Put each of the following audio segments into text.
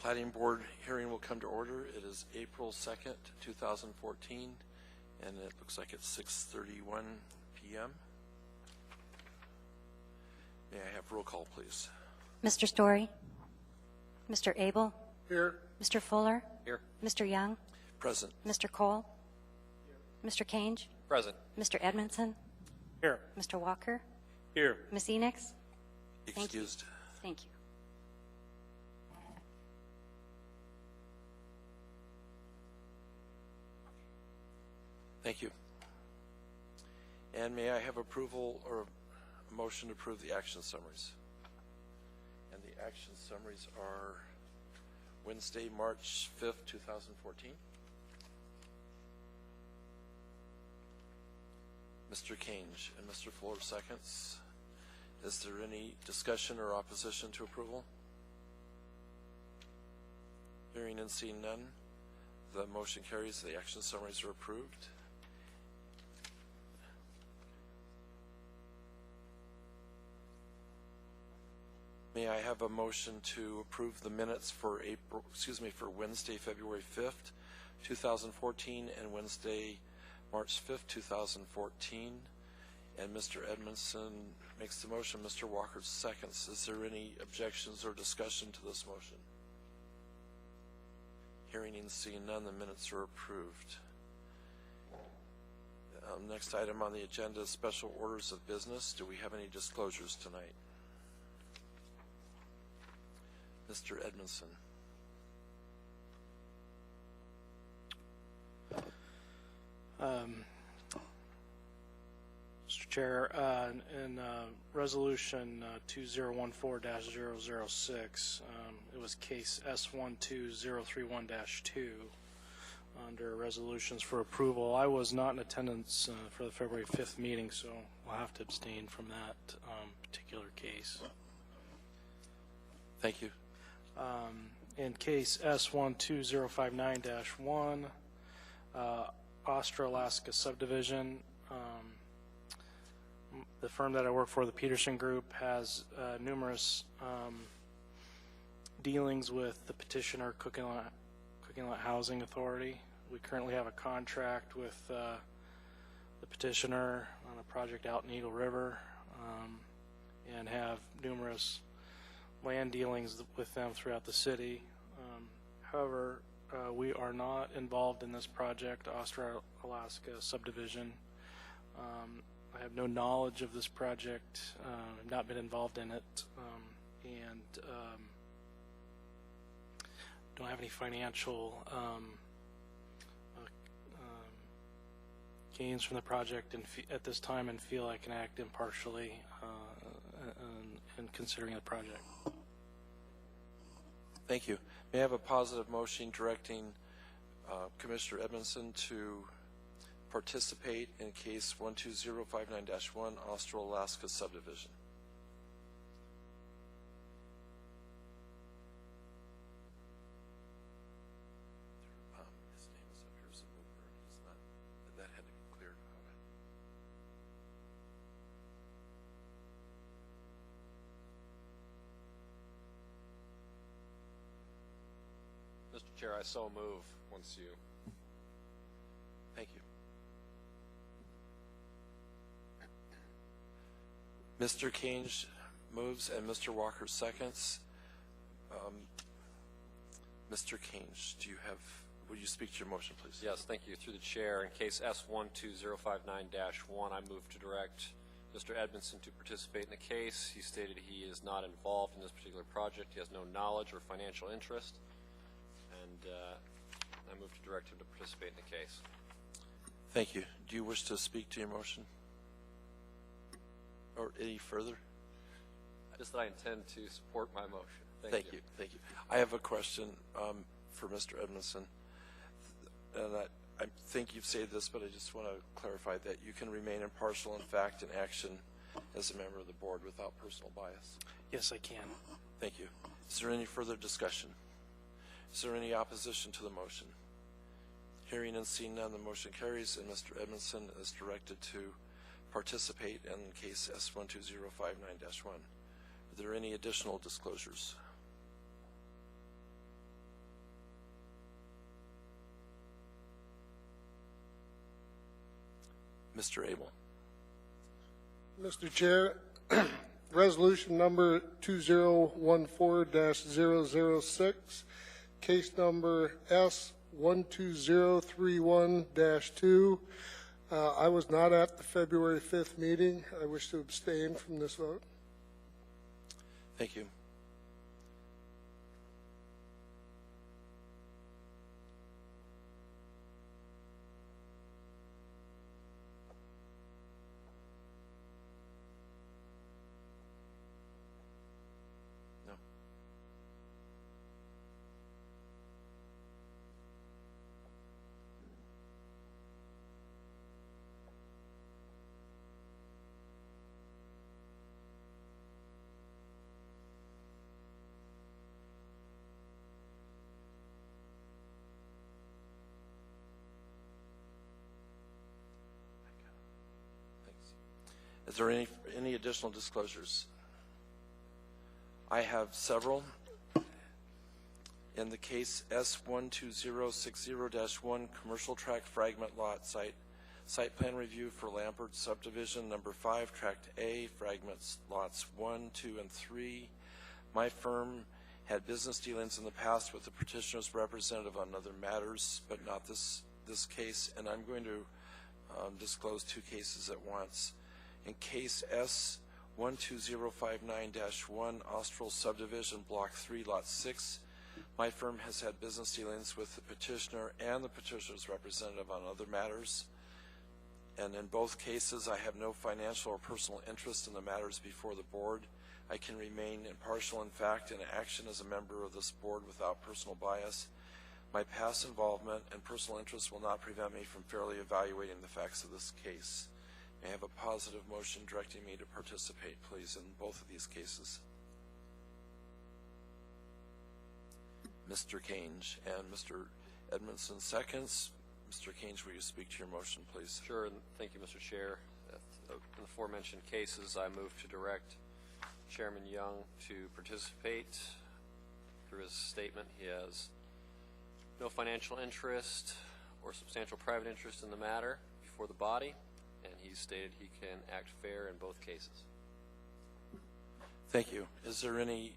Platting Board hearing will come to order. It is April 2nd, 2014, and it looks like it's 6:31 p.m. May I have roll call, please? Mr. Story? Mr. Abel? Here. Mr. Fuller? Here. Mr. Young? Present. Mr. Cole? Here. Mr. Kange? Present. Mr. Edmondson? Here. Mr. Walker? Here. Ms. Enix? Excused. Thank you. Thank you. And may I have approval or a motion to approve the action summaries? And the action summaries are Wednesday, March 5th, 2014. Mr. Kange and Mr. Fuller seconds. Is there any discussion or opposition to approval? Hearing and seeing none, the motion carries. The action summaries are approved. May I have a motion to approve the minutes for Wednesday, February 5th, 2014, and Wednesday, March 5th, 2014. And Mr. Edmondson makes the motion. Mr. Walker seconds. Is there any objections or discussion to this motion? Hearing and seeing none, the minutes are approved. Next item on the agenda is special orders of business. Do we have any disclosures tonight? Mr. Edmondson. Mr. Chair, in Resolution 2014-006, it was case S12031-2 under resolutions for approval. I was not in attendance for the February 5th meeting, so I'll have to abstain from that particular case. Thank you. In case S12059-1, Austra-Alaska subdivision, the firm that I work for, the Peterson Group, has numerous dealings with the petitioner, Cooking Lot Housing Authority. We currently have a contract with the petitioner on a project out in Eagle River, and have numerous land dealings with them throughout the city. However, we are not involved in this project, Austra-Alaska subdivision. I have no knowledge of this project, I've not been involved in it, and don't have any financial gains from the project at this time, and feel I can act impartially in considering the project. Thank you. May I have a positive motion directing Commissioner Edmondson to participate in case 12059-1 Austra-Alaska subdivision? His name is up here, so he's not. That had to be cleared. Mr. Chair, I so move once you. Thank you. Mr. Kange moves and Mr. Walker seconds. Mr. Kange, would you speak to your motion, please? Yes, thank you. Through the chair, in case S12059-1, I move to direct Mr. Edmondson to participate in the case. He stated he is not involved in this particular project. He has no knowledge or financial interest, and I move to direct him to participate in the case. Thank you. Do you wish to speak to your motion? Or any further? Just that I intend to support my motion. Thank you. Thank you. I have a question for Mr. Edmondson. And I think you've said this, but I just want to clarify that you can remain impartial in fact and action as a member of the board without personal bias. Yes, I can. Thank you. Is there any further discussion? Is there any opposition to the motion? Hearing and seeing none, the motion carries, and Mr. Edmondson is directed to participate in case S12059-1. Are there any additional disclosures? Mr. Abel. Mr. Chair, resolution number 2014-006, case number S12031-2. I was not at the February 5th meeting. I wish to abstain from this vote. Thank you. No. Is there any additional disclosures? I have several. In the case S12060-1, commercial tract fragment lot site plan review for Lambert subdivision number 5, tract A, fragments lots 1, 2, and 3. My firm had business dealings in the past with the petitioner's representative on other matters, but not this case, and I'm going to disclose two cases at once. In case S12059-1, Austral subdivision block 3, lot 6, my firm has had business dealings with the petitioner and the petitioner's representative on other matters, and in both cases I have no financial or personal interest in the matters before the board. I can remain impartial in fact in action as a member of this board without personal bias. My past involvement and personal interest will not prevent me from fairly evaluating the facts of this case. May I have a positive motion directing me to participate, please, in both of these cases? Mr. Kange and Mr. Edmondson seconds. Mr. Kange, will you speak to your motion, please? Sure, and thank you, Mr. Chair. In the aforementioned cases, I move to direct Chairman Young to participate. Through his statement, he has no financial interest or substantial private interest in the matter before the body, and he stated he can act fair in both cases. Thank you. Is there any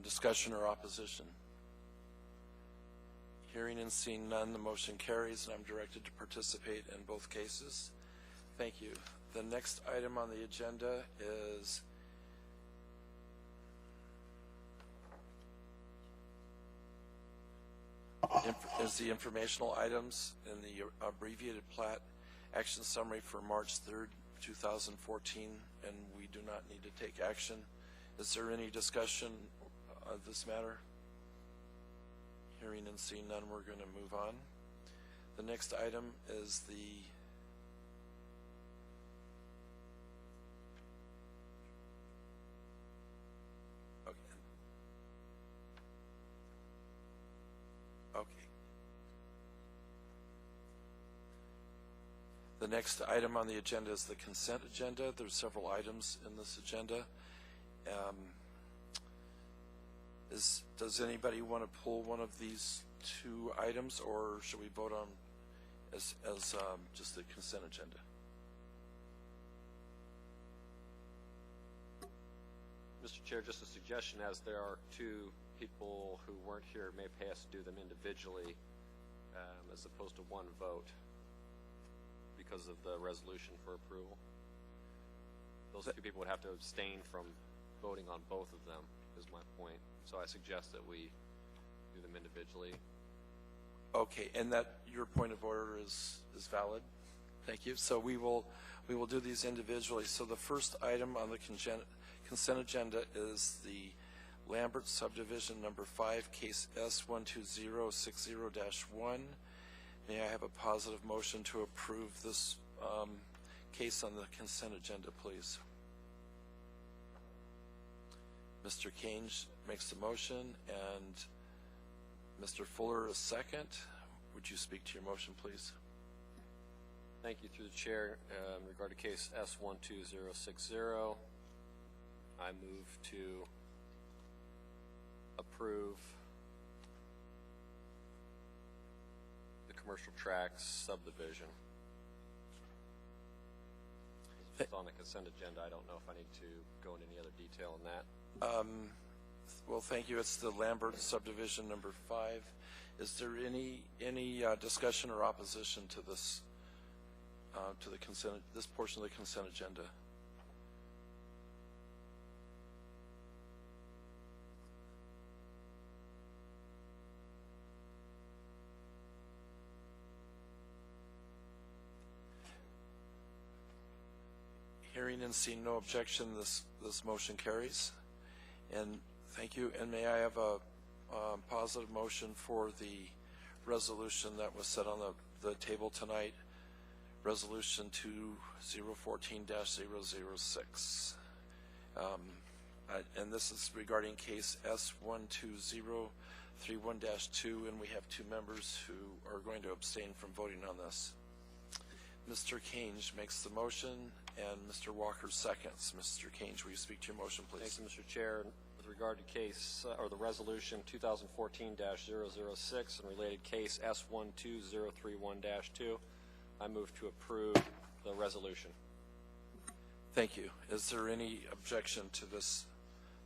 discussion or opposition? Hearing and seeing none, the motion carries, and I'm directed to participate in both cases. Thank you. The next item on the agenda is the informational items in the abbreviated plat action summary for March 3rd, 2014, and we do not need to take action. Is there any discussion of this matter? Hearing and seeing none, we're going to move on. The next item is the The next item on the agenda is the consent agenda. There's several items in this agenda. Does anybody want to pull one of these two items, or should we vote on as just the consent agenda? Mr. Chair, just a suggestion, as there are two people who weren't here, may pay us to do them individually as opposed to one vote, because of the resolution for approval. Those two people would have to abstain from voting on both of them, is my point. So I suggest that we do them individually. Okay, and that your point of order is valid. Thank you. So we will do these individually. So the first item on the consent agenda is the Lambert subdivision number 5, case S12060-1. May I have a positive motion to approve this case on the consent agenda, please? Mr. Kange makes the motion, and Mr. Fuller is second. Would you speak to your motion, please? Thank you. Through the chair, in regard to case S12060, I move to approve the commercial tracts subdivision. It's on the consent agenda. I don't know if I need to go into any other detail on that. Well, thank you. It's the Lambert subdivision number 5. Is there any discussion or opposition to this, to the consent, this portion of the consent agenda? Hearing and seeing no objection, this motion carries. And thank you. And may I have a positive motion for the resolution that was set on the table tonight, Resolution 2014-006. And this is regarding case S12031-2, and we have 2 members who are going to abstain from voting on this. Mr. Kange makes the motion, and Mr. Walker seconds. Mr. Kange, will you speak to your motion, please? Thank you, Mr. Chair. With regard to case, or the resolution 2014-006 and related case S12031-2, I move to approve the resolution. Thank you. Is there any objection to this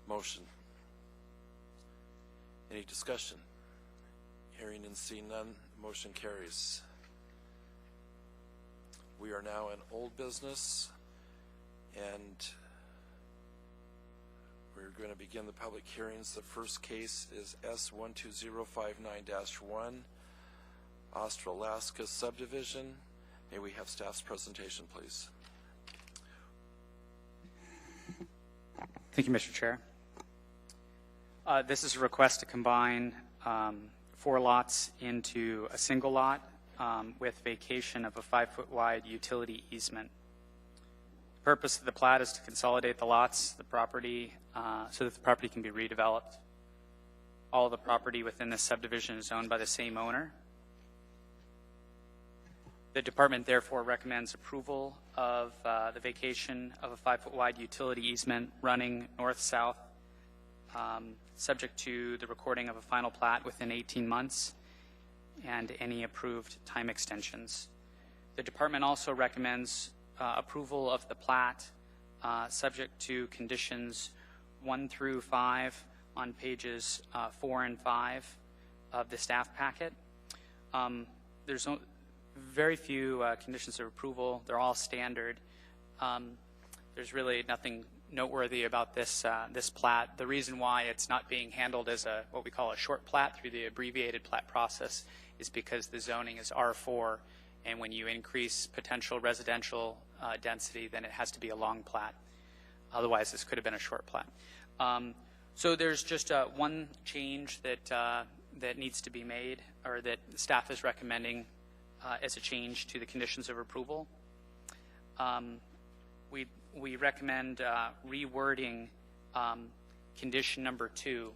motion? Any discussion? Hearing and seeing none, motion carries. We are now in old business, and we're going to begin the public hearings. The first case is S12059-1, Australaska subdivision. May we have staff's presentation, please? Thank you, Mr. Chair. This is a request to combine 4 lots into a single lot with vacation of a 5-foot wide utility easement. The purpose of the plat is to consolidate the lots, the property, so that the property can be redeveloped. All of the property within this subdivision is owned by the same owner. The department therefore recommends approval of the vacation of a 5-foot wide utility easement running north-south, subject to the recording of a final plat within 18 months and any approved time extensions. The department also recommends approval of the plat subject to conditions 1 through 5 on pages 4 and 5 of the staff packet. There's very few conditions of approval. They're all standard. There's really nothing noteworthy about this this plat. The reason why it's not being handled as what we call a short plat through the abbreviated plat process is because the zoning is R4, and when you increase potential residential density, then it has to be a long plat. Otherwise, this could have been a short plat. So there's just one change that needs to be made, or that the staff is recommending as a change to the conditions of approval. We recommend rewording condition number 2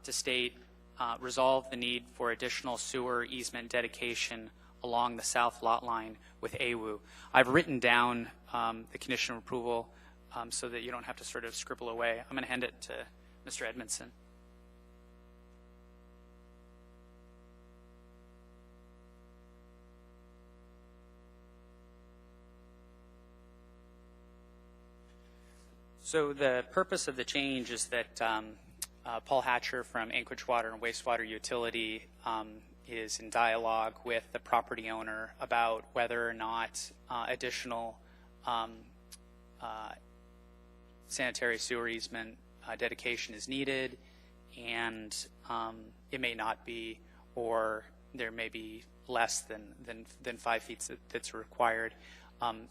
to state resolve the need for additional sewer easement dedication along the south lot line with AWU. I've written down the condition of approval so that you don't have to sort of scribble away. I'm going to hand it to Mr. Edmondson. So the purpose of the change is that Paul Hatcher from Anchorage Water and Wastewater Utility is in dialogue with the property owner about whether or not additional sanitary sewer easement dedication is needed, and it may not be, or there may be less than 5 feet that's required.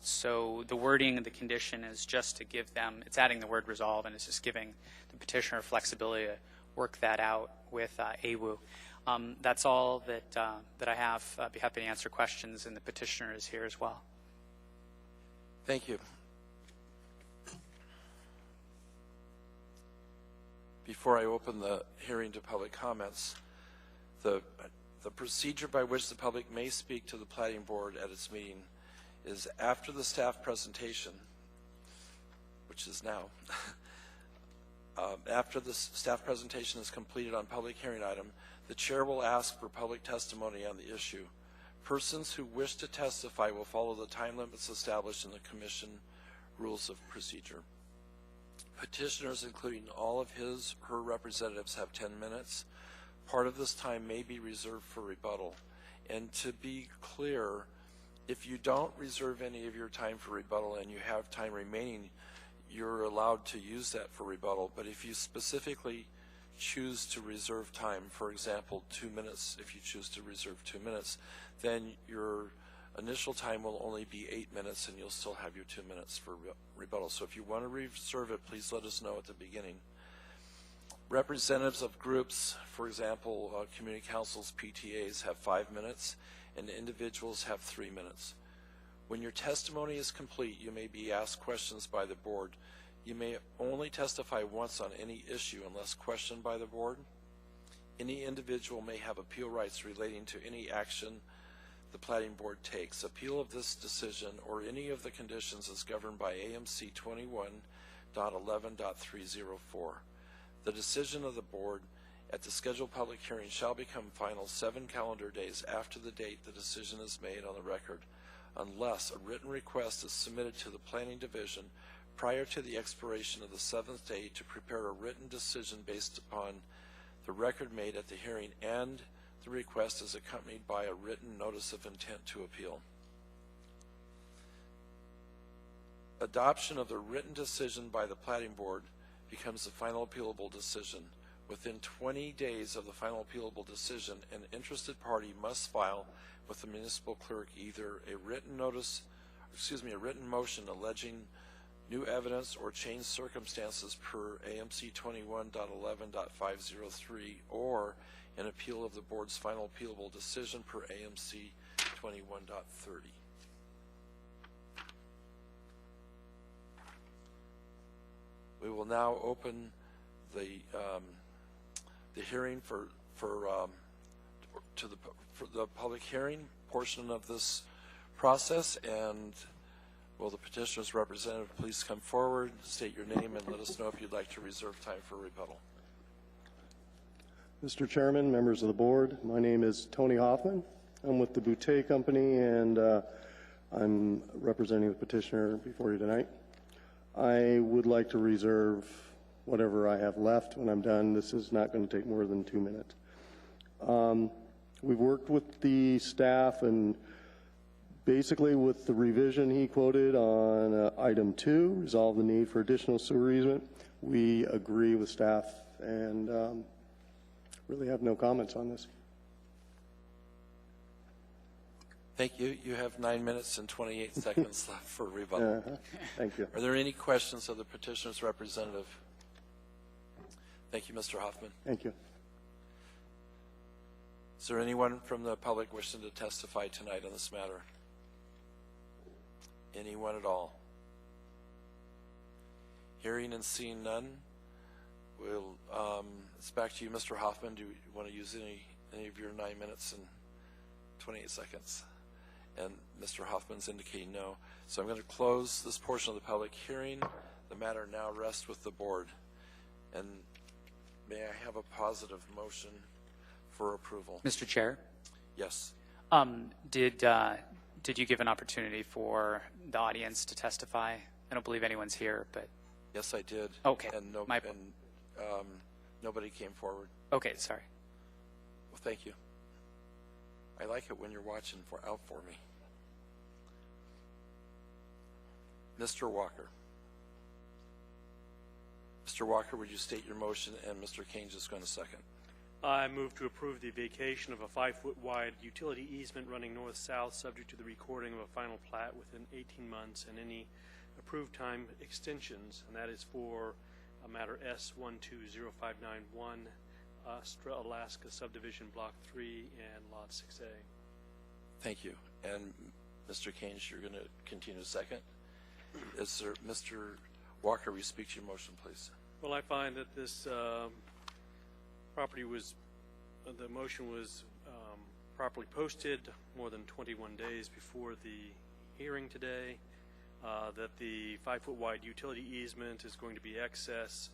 So the wording of the condition is just to give them, it's adding the word resolve, and it's just giving the petitioner flexibility to work that out with AWU. That's all that I have. I'd be happy to answer questions, and the petitioner is here as well. Thank you. Before I open the hearing to public comments, the procedure by which the public may speak to the Platting Board at its meeting is after the staff presentation, which is now. After the staff presentation is completed on public hearing item, the chair will ask for public testimony on the issue Persons who wish to testify will follow the time limits established in the Commission Rules of Procedure. Petitioners, including all of her representatives, have 10 minutes. Part of this time may be reserved for rebuttal. And to be clear, if you don't reserve any of your time for rebuttal and you have time remaining, you're allowed to use that for rebuttal. But if you specifically choose to reserve time, for example, 2 minutes, if you choose to reserve 2 minutes, then your initial time will only be 8 minutes and you'll still have your 2 minutes for rebuttal. So if you want to reserve it, please let us know at the beginning. Representatives of groups, for example, community councils, PTAs, have 5 minutes, and individuals have 3 minutes. When your testimony is complete, you may be asked questions by the board. You may only testify once on any issue unless questioned by the board. Any individual may have appeal rights relating to any action the Platting Board takes. Appeal of this decision or any of the conditions is governed by AMC 21.11.304. The decision of the board at the scheduled public hearing shall become final 7 calendar days after the date the decision is made on the record, unless a written request is submitted to the Planning Division prior to the expiration of the 7th day to prepare a written decision based upon the record made at the hearing, and the request is accompanied by a written notice of intent to appeal. Adoption of the written decision by the Platting Board becomes the final appealable decision. Within 20 days of the final appealable decision, an interested party must file with the municipal clerk either a written motion alleging new evidence or changed circumstances per AMC 21.11.503 or an appeal of the board's final appealable decision per AMC 21.30. We will now open the hearing for the public hearing portion of this process, and will the petitioner's representative please come forward, state your name, and let us know if you'd like to reserve time for rebuttal. Mr. Chairman, members of the board, my name is Tony Hoffman. I'm with the Boutte Company, and I'm representing the petitioner before you tonight. I would like to reserve whatever I have left when I'm done. This is not going to take more than 2 minutes. We've worked with the staff, and basically with the revision he quoted on item 2, resolve the need for additional sewer easement, we agree with staff and really have no comments on this. Thank you. You have 9 minutes and 28 seconds left for rebuttal. Thank you. Are there any questions of the petitioner's representative? Thank you, Mr. Hoffman. Thank you. Is there anyone from the public wishing to testify tonight on this matter? Anyone at all? Hearing and seeing none, it's back to you, Mr. Hoffman. Do you want to use any of your 9 minutes and 28 seconds? And Mr. Hoffman's indicating no. So I'm going to close this portion of the public hearing. The matter now rests with the board. And may I have a positive motion for approval? Mr. Chair, Yes. did you give an opportunity for the audience to testify? I don't believe anyone's here, but Yes, I did. Okay. And nobody came forward. okay, sorry. Well, thank you. I like it when you're watching out for me. Mr. Walker. Mr. Walker, would you state your motion, and Mr. Kane is going to second. I move to approve the vacation of a 5-foot wide utility easement running north-south, subject to the recording of a final plat within 18 months and any approved time extensions, and that is for matter S120591, Astra Alaska Subdivision Block 3 and Lot 6A. Thank you. And Mr. Keynes, you're going to continue second. Is there, Mr. Walker, will you speak to your motion, please? Well, I find that this property was, the motion was properly posted more than 21 days before the hearing today, that the 5-foot wide utility easement is going to be excess,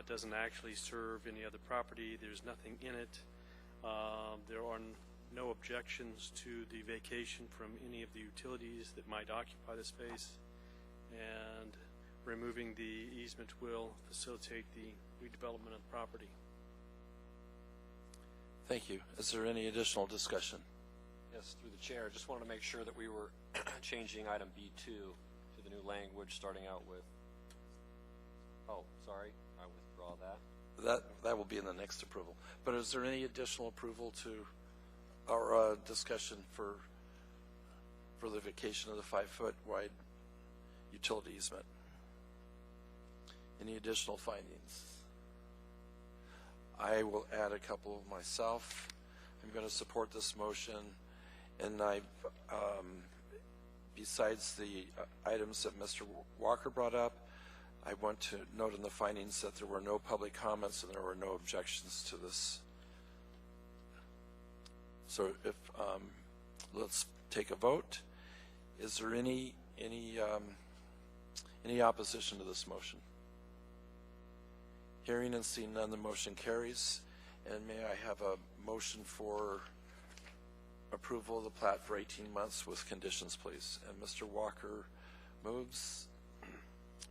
doesn't actually serve any other property, there's nothing in it, there are no objections to the vacation from any of the utilities that might occupy the space, and removing the easement will facilitate the redevelopment of the property. Thank you. Is there any additional discussion? Yes, through the chair, just wanted to make sure that we were changing item B2 to the new language, starting out with, oh, sorry, I withdraw that. That will be in the next approval. But is there any additional approval to our discussion for the vacation of the 5-foot wide utility easement? Any additional findings? I will add a couple of myself. I'm going to support this motion, and I've, besides the items that Mr. Walker brought up, I want to note in the findings that there were no public comments and there were no objections to this. So if let's take a vote. Is there any opposition to this motion? Hearing and seeing none, the motion carries. And may I have a motion for approval of the plat for 18 months with conditions, please? And Mr. Walker moves.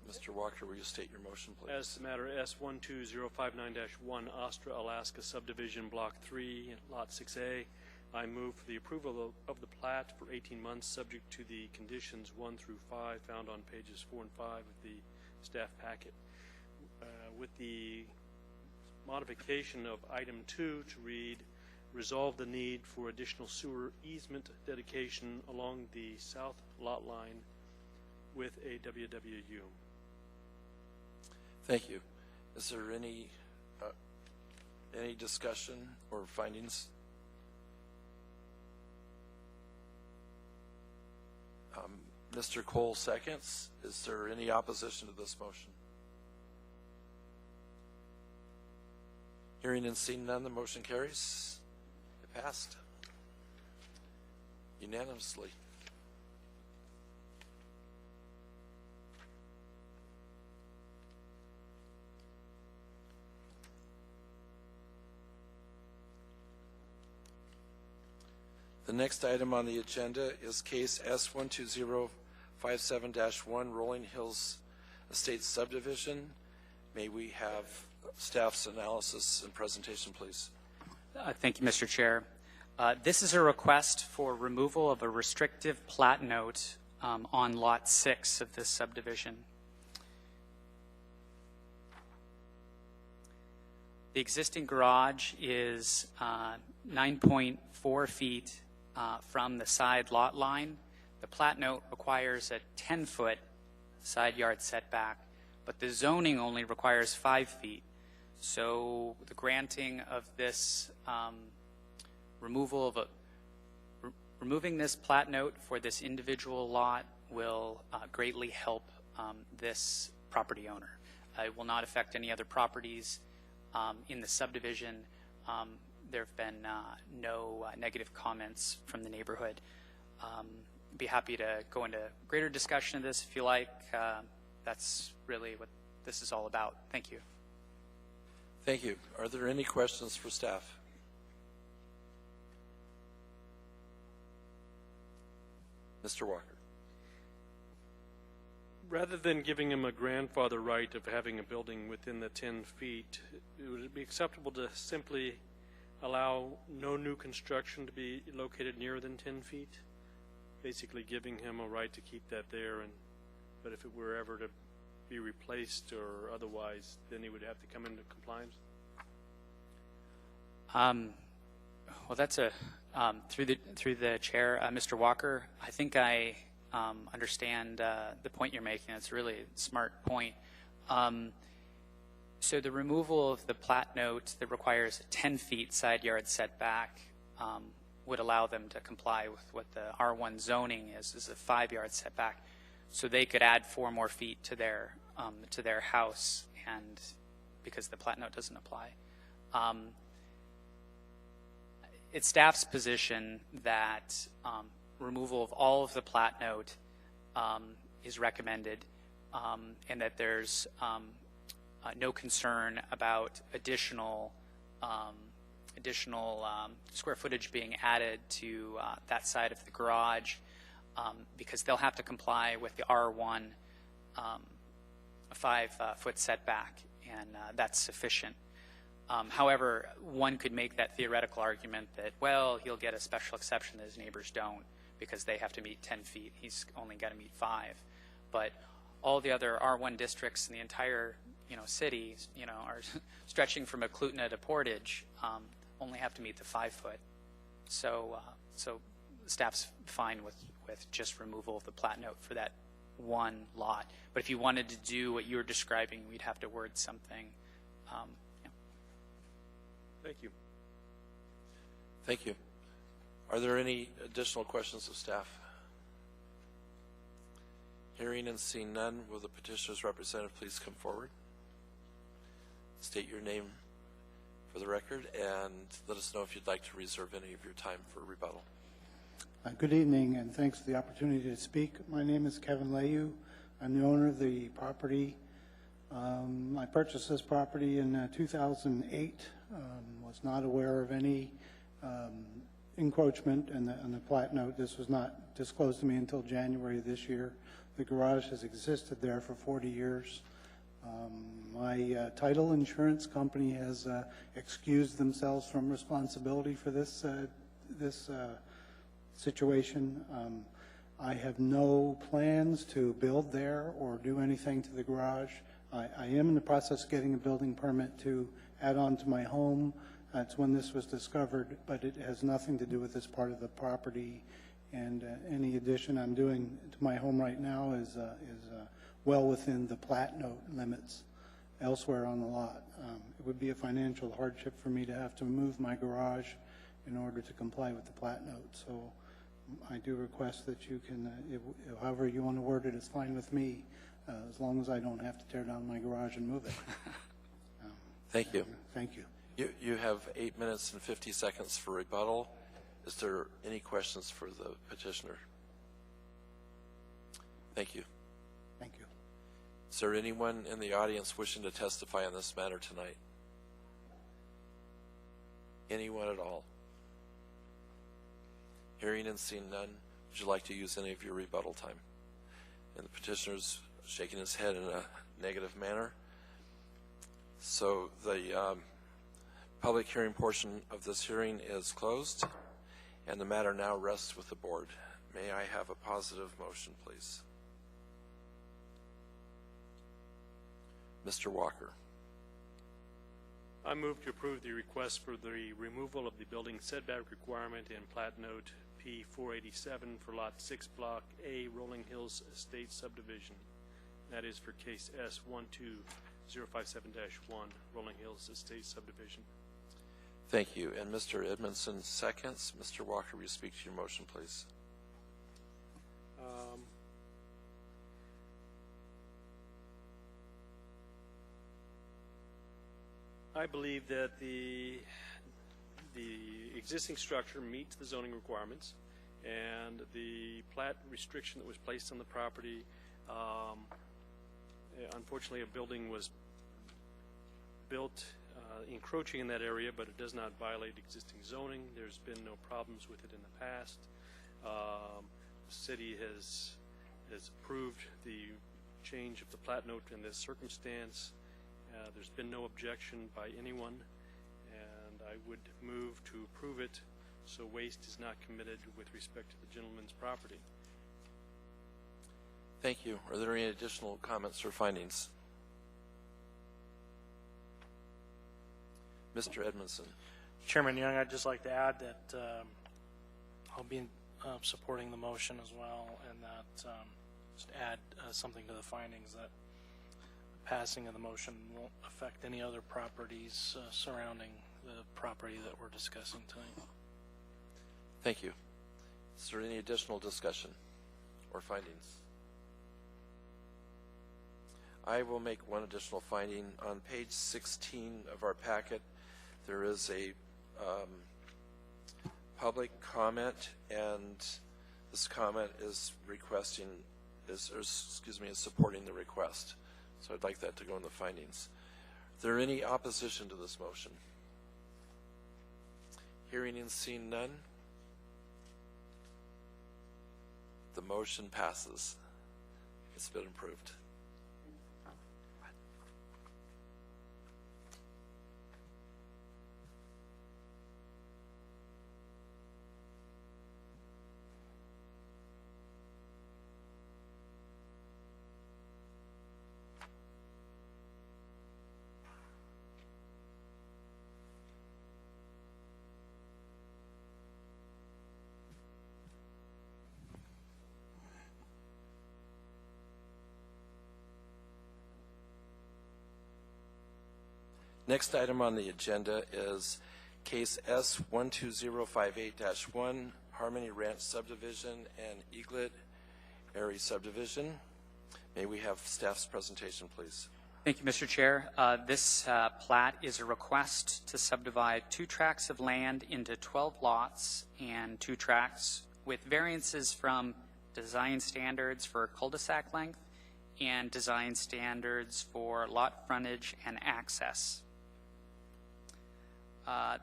Mr. Walker, will you state your motion, please? As the matter S12059-1 Astra Alaska Subdivision Block 3, Lot 6A, I move for the approval of the plat for 18 months subject to the conditions 1 through 5 found on pages 4 and 5 of the staff packet. With the modification of item 2 to read, resolve the need for additional sewer easement dedication along the south lot line with a WWU. Thank you. Is there any discussion or findings? Mr. Cole seconds. Is there any opposition to this motion? Hearing and seeing none, the motion carries. It passed unanimously. The next item on the agenda is case S12057-1, Rolling Hills Estates Subdivision. May we have staff's analysis and presentation, please? Thank you, Mr. Chair. This is a request for removal of a restrictive plat note on Lot 6 of this subdivision. The existing garage is 9.4 feet from the side lot line. The plat note requires a 10-foot side yard setback, but the zoning only requires 5 feet. So the granting of this removing this plat note for this individual lot will greatly help this property owner. It will not affect any other properties in the subdivision. There have been no negative comments from the neighborhood. Be happy to go into greater discussion of this if you like. That's really what this is all about. Thank you. Thank you. Are there any questions for staff? Mr. Walker. Rather than giving him a grandfather right of having a building within the 10 feet, would it be acceptable to simply allow no new construction to be located nearer than 10 feet? Basically giving him a right to keep that there, but if it were ever to be replaced or otherwise, then he would have to come into compliance? Well, that's a through the chair, Mr. Walker. I think I understand the point you're making. It's a really smart point. So the removal of the plat note that requires a 10 feet side yard setback would allow them to comply with what the R1 zoning is a 5 yard setback. So they could add 4 more feet to their house, and because the plat note doesn't apply. It's staff's position that removal of all of the plat note is recommended, and that there's no concern about additional additional square footage being added to that side of the garage because they'll have to comply with the R1 5-foot setback, and that's sufficient. However, one could make that theoretical argument that, well, he'll get a special exception that his neighbors don't because they have to meet 10 feet. He's only got to meet 5. But all the other R1 districts in the entire city, are stretching from Eklutna to Portage, only have to meet the 5-foot. So staff's fine with just removal of the plat note for that one lot. But if you wanted to do what you were describing, we'd have to word something. Thank you. Thank you. Are there any additional questions of staff? Hearing and seeing none, will the petitioner's representative please come forward? State your name for the record and let us know if you'd like to reserve any of your time for rebuttal. Good evening, and thanks for the opportunity to speak. My name is Kevin Layu. I'm the owner of the property. I purchased this property in 2008. Was not aware of any encroachment in the plat note. This was not disclosed to me until January of this year. The garage has existed there for 40 years. My title insurance company has excused themselves from responsibility for this situation. I have no plans to build there or do anything to the garage. I am in the process of getting a building permit to add on to my home. That's when this was discovered, but it has nothing to do with this part of the property. And any addition I'm doing to my home right now is well within the plat note limits elsewhere on the lot. It would be a financial hardship for me to have to move my garage in order to comply with the plat note. So I do request that you can, however you want to word it, is fine with me, as long as I don't have to tear down my garage and move it. Thank you. Thank you. You have 8 minutes and 50 seconds for rebuttal. Is there any questions for the petitioner? Thank you. Thank you. Is there anyone in the audience wishing to testify on this matter tonight? Anyone at all? Hearing and seeing none, would you like to use any of your rebuttal time? And the petitioner's shaking his head in a negative manner. So the public hearing portion of this hearing is closed, and the matter now rests with the board. May I have a positive motion, please? Mr. Walker. I move to approve the request for the removal of the building setback requirement in Plat Note P487 for Lot 6, Block A, Rolling Hills Estate Subdivision. That is for case S12057-1, Rolling Hills Estate Subdivision. Thank you. And Mr. Edmondson seconds. Mr. Walker, will you speak to your motion, please? I believe that the existing structure meets the zoning requirements, and the plat restriction that was placed on the property, unfortunately a building was built encroaching in that area, but it does not violate existing zoning. There's been no problems with it in the past. The city has approved the change of the plat note in this circumstance. There's been no objection by anyone, and I would move to approve it so waste is not committed with respect to the gentleman's property. Thank you. Are there any additional comments or findings? Mr. Edmondson. Chairman Young, I'd just like to add that I'll be supporting the motion as well, and that just add something to the findings that passing of the motion won't affect any other properties surrounding the property that we're discussing tonight. Thank you. Is there any additional discussion or findings? I will make one additional finding. On page 16 of our packet, there is a public comment, and this comment is is supporting the request. So I'd like that to go in the findings. Is there any opposition to this motion? Hearing and seeing none, the motion passes. It's been approved. Next item on the agenda is case S12058-1, Harmony Ranch Subdivision and Eaglet Airy Subdivision. May we have staff's presentation, please? Thank you, Mr. Chair. This plat is a request to subdivide 2 tracts of land into 12 lots and 2 tracts with variances from design standards for cul-de-sac length and design standards for lot frontage and access.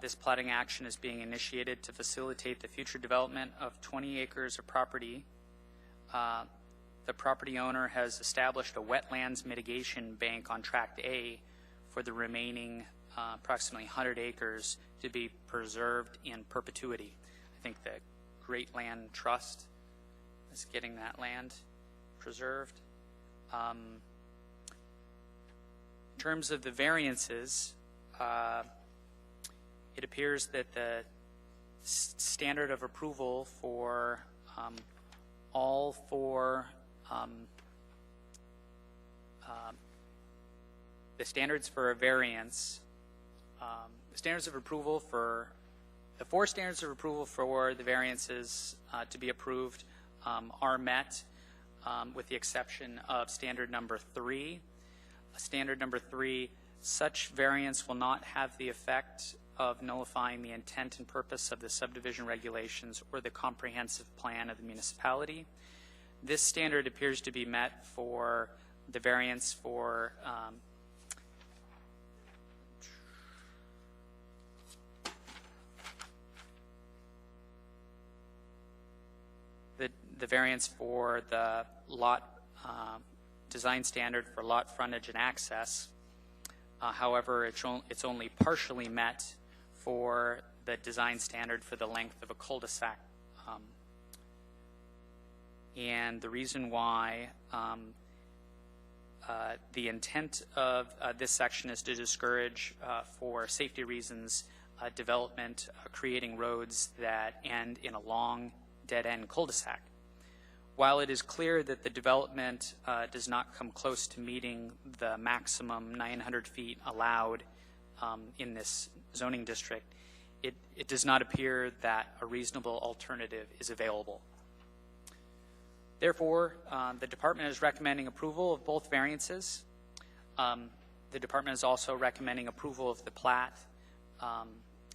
This platting action is being initiated to facilitate the future development of 20 acres of property. The property owner has established a wetlands mitigation bank on Tract A for the remaining approximately 100 acres to be preserved in perpetuity. I think the Great Land Trust is getting that land preserved. In terms of the variances, it appears that the standard of approval for all 4 the standards for a variance, the standards of approval for the 4 standards of approval for the variances to be approved are met, with the exception of standard number 3. Standard number 3, such variance will not have the effect of nullifying the intent and purpose of the subdivision regulations or the comprehensive plan of the municipality. This standard appears to be met for the variance for the variance for the lot design standard for lot frontage and access. However, it's only partially met for the design standard for the length of a cul-de-sac. And the reason why the intent of this section is to discourage, for safety reasons, development, creating roads that end in a long dead-end cul-de-sac. While it is clear that the development does not come close to meeting the maximum 900 feet allowed in this zoning district, it does not appear that a reasonable alternative is available. Therefore, the department is recommending approval of both variances. The department is also recommending approval of the plat,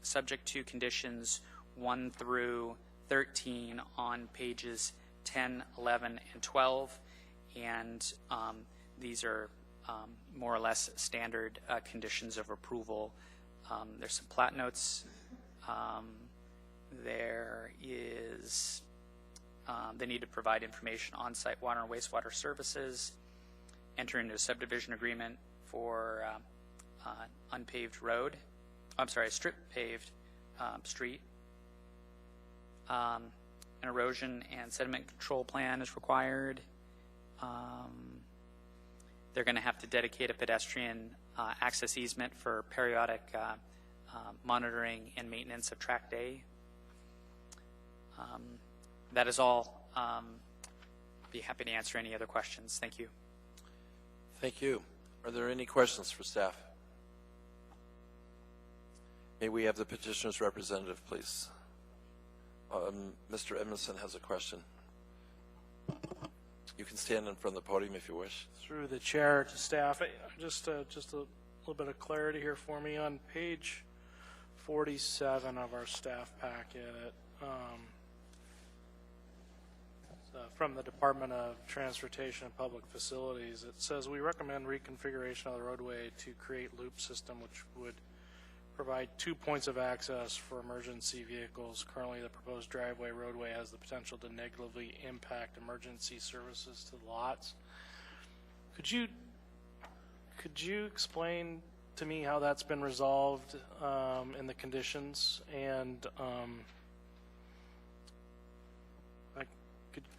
subject to conditions 1 through 13 on pages 10, 11, and 12, and these are more or less standard conditions of approval. There's some plat notes. There is they need to provide information on site water and wastewater services, enter into a subdivision agreement for unpaved road, I'm sorry, a strip paved street. An erosion and sediment control plan is required. They're going to have to dedicate a pedestrian access easement for periodic monitoring and maintenance of Tract A. That is all. Be happy to answer any other questions. Thank you. Thank you. Are there any questions for staff? May we have the petitioner's representative, please? Mr. Edmondson has a question. You can stand in front of the podium if you wish. Through the chair to staff, just a little bit of clarity here for me. On page 47 of our staff packet, from the Department of Transportation and Public Facilities, it says we recommend reconfiguration of the roadway to create loop system, which would provide 2 points of access for emergency vehicles. Currently, the proposed driveway roadway has the potential to negatively impact emergency services to the lots. Could you explain to me how that's been resolved in the conditions? And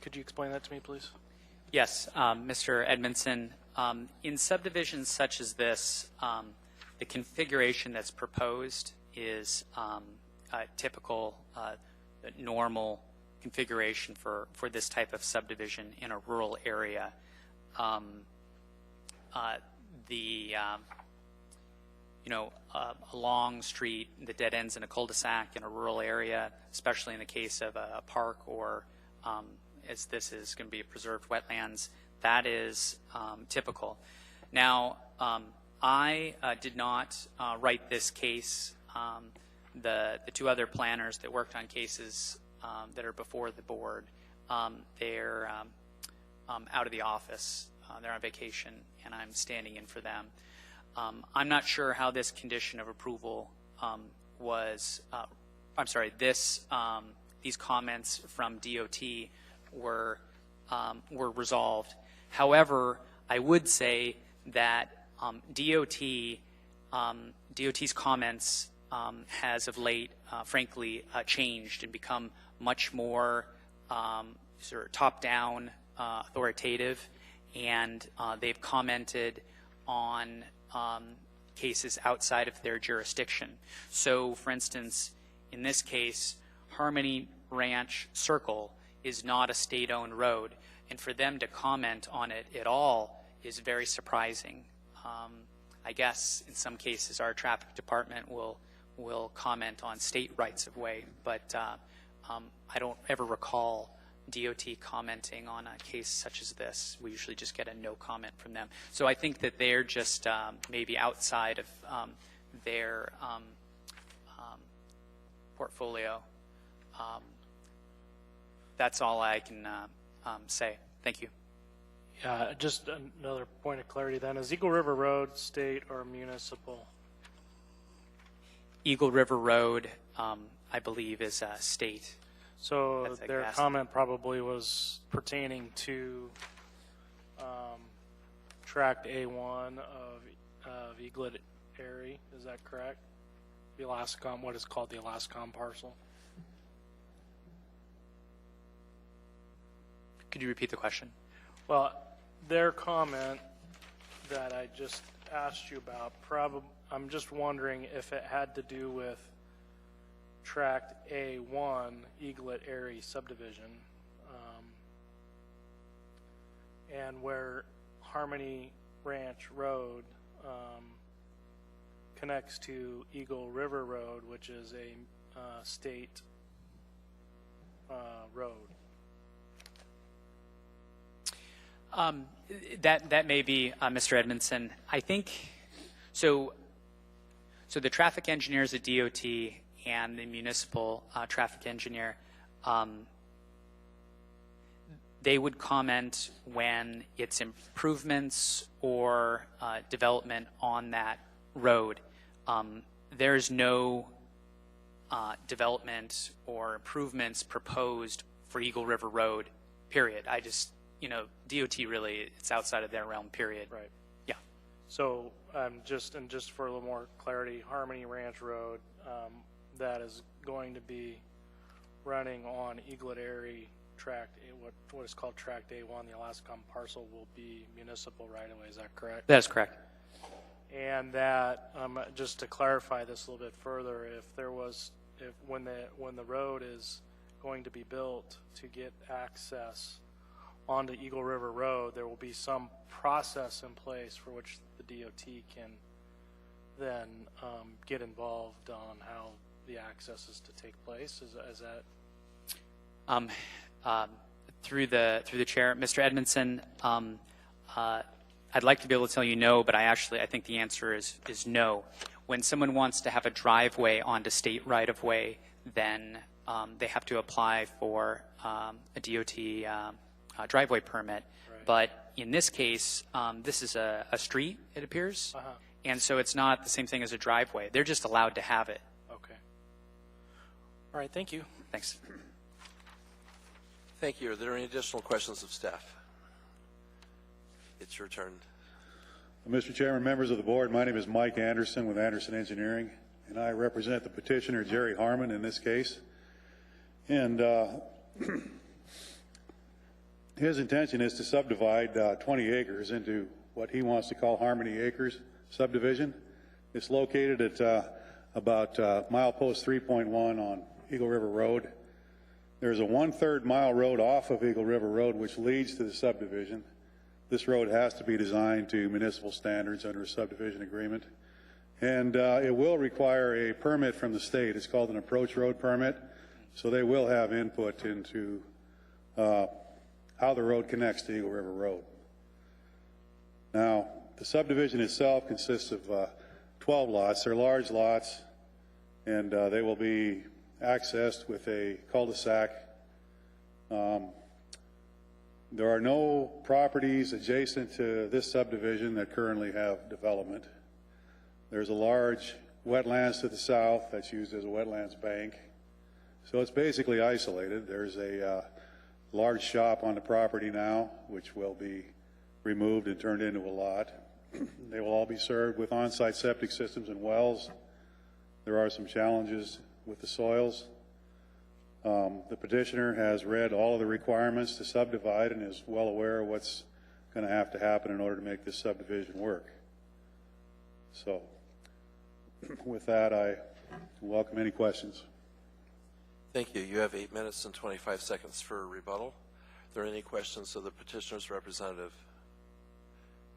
could you explain that to me, please? Yes, Mr. Edmondson. In subdivisions such as this, the configuration that's proposed is a typical, normal configuration for this type of subdivision in a rural area. A long street that dead ends in a cul-de-sac in a rural area, especially in the case of a park or as this is going to be preserved wetlands, that is typical. Now, I did not write this case. The 2 other planners that worked on cases that are before the board, they're out of the office. They're on vacation, and I'm standing in for them. I'm not sure how this condition of approval these comments from DOT were resolved. However, I would say that DOT's comments has of late, frankly, changed and become much more sort of top-down, authoritative, and they've commented on cases outside of their jurisdiction. So, for instance, in this case, Harmony Ranch Circle is not a state-owned road, and for them to comment on it at all is very surprising. I guess in some cases our traffic department will comment on state rights of way, but I don't ever recall DOT commenting on a case such as this. We usually just get a no comment from them. So I think that they're just maybe outside of their portfolio. That's all I can say. Thank you. Yeah, just another point of clarity then. Is Eagle River Road state or municipal? Eagle River Road, I believe, is state. So their comment probably was pertaining to Tract A1 of Eaglet Area. Is that correct? The Elascom, what is called the Elascom parcel. Could you repeat the question? Well, their comment that I just asked you about, I'm just wondering if it had to do with Tract A1, Eaglet Area subdivision, and where Harmony Ranch Road connects to Eagle River Road, which is a state road. That may be, Mr. Edmondson. I think so. So the traffic engineers at DOT and the municipal traffic engineer, they would comment when it's improvements or development on that road. There's no development or improvements proposed for Eagle River Road, period. DOT really, it's outside of their realm, period. Right. Yeah. So just for a little more clarity, Harmony Ranch Road, that is going to be running on Eaglet Area Tract, what is called Tract A1, the Elascom parcel, will be municipal right-of-way. Is that correct? That is correct. And that, just to clarify this a little bit further, when the road is going to be built to get access onto Eagle River Road, there will be some process in place for which the DOT can then get involved on how the access is to take place. Is that? Through the chair, Mr. Edmondson, I'd like to be able to tell you no, but I think the answer is no. When someone wants to have a driveway onto state right-of-way, then they have to apply for a DOT driveway permit. Right. But in this case, this is a street, it appears, And so it's not the same thing as a driveway. They're just allowed to have it. Okay. All right, thank you. Thanks. Thank you. Are there any additional questions of staff? It's your turn. Mr. Chairman, members of the board, my name is Mike Anderson with Anderson Engineering, and I represent the petitioner, Jerry Harmon, in this case. And his intention is to subdivide 20 acres into what he wants to call Harmony Acres subdivision. It's located at about milepost 3.1 on Eagle River Road. There's a 1/3 mile road off of Eagle River Road which leads to the subdivision. This road has to be designed to municipal standards under a subdivision agreement. And it will require a permit from the state. It's called an approach road permit. So they will have input into how the road connects to Eagle River Road. Now, the subdivision itself consists of 12 lots. They're large lots, and they will be accessed with a cul-de-sac. There are no properties adjacent to this subdivision that currently have development. There's a large wetlands to the south that's used as a wetlands bank. So it's basically isolated. There's a large shop on the property now, which will be removed and turned into a lot. They will all be served with on-site septic systems and wells. There are some challenges with the soils. The petitioner has read all of the requirements to subdivide and is well aware of what's going to have to happen in order to make this subdivision work. So with that, I welcome any questions. Thank you. You have 8 minutes and 25 seconds for a rebuttal. Are there any questions of the petitioner's representative,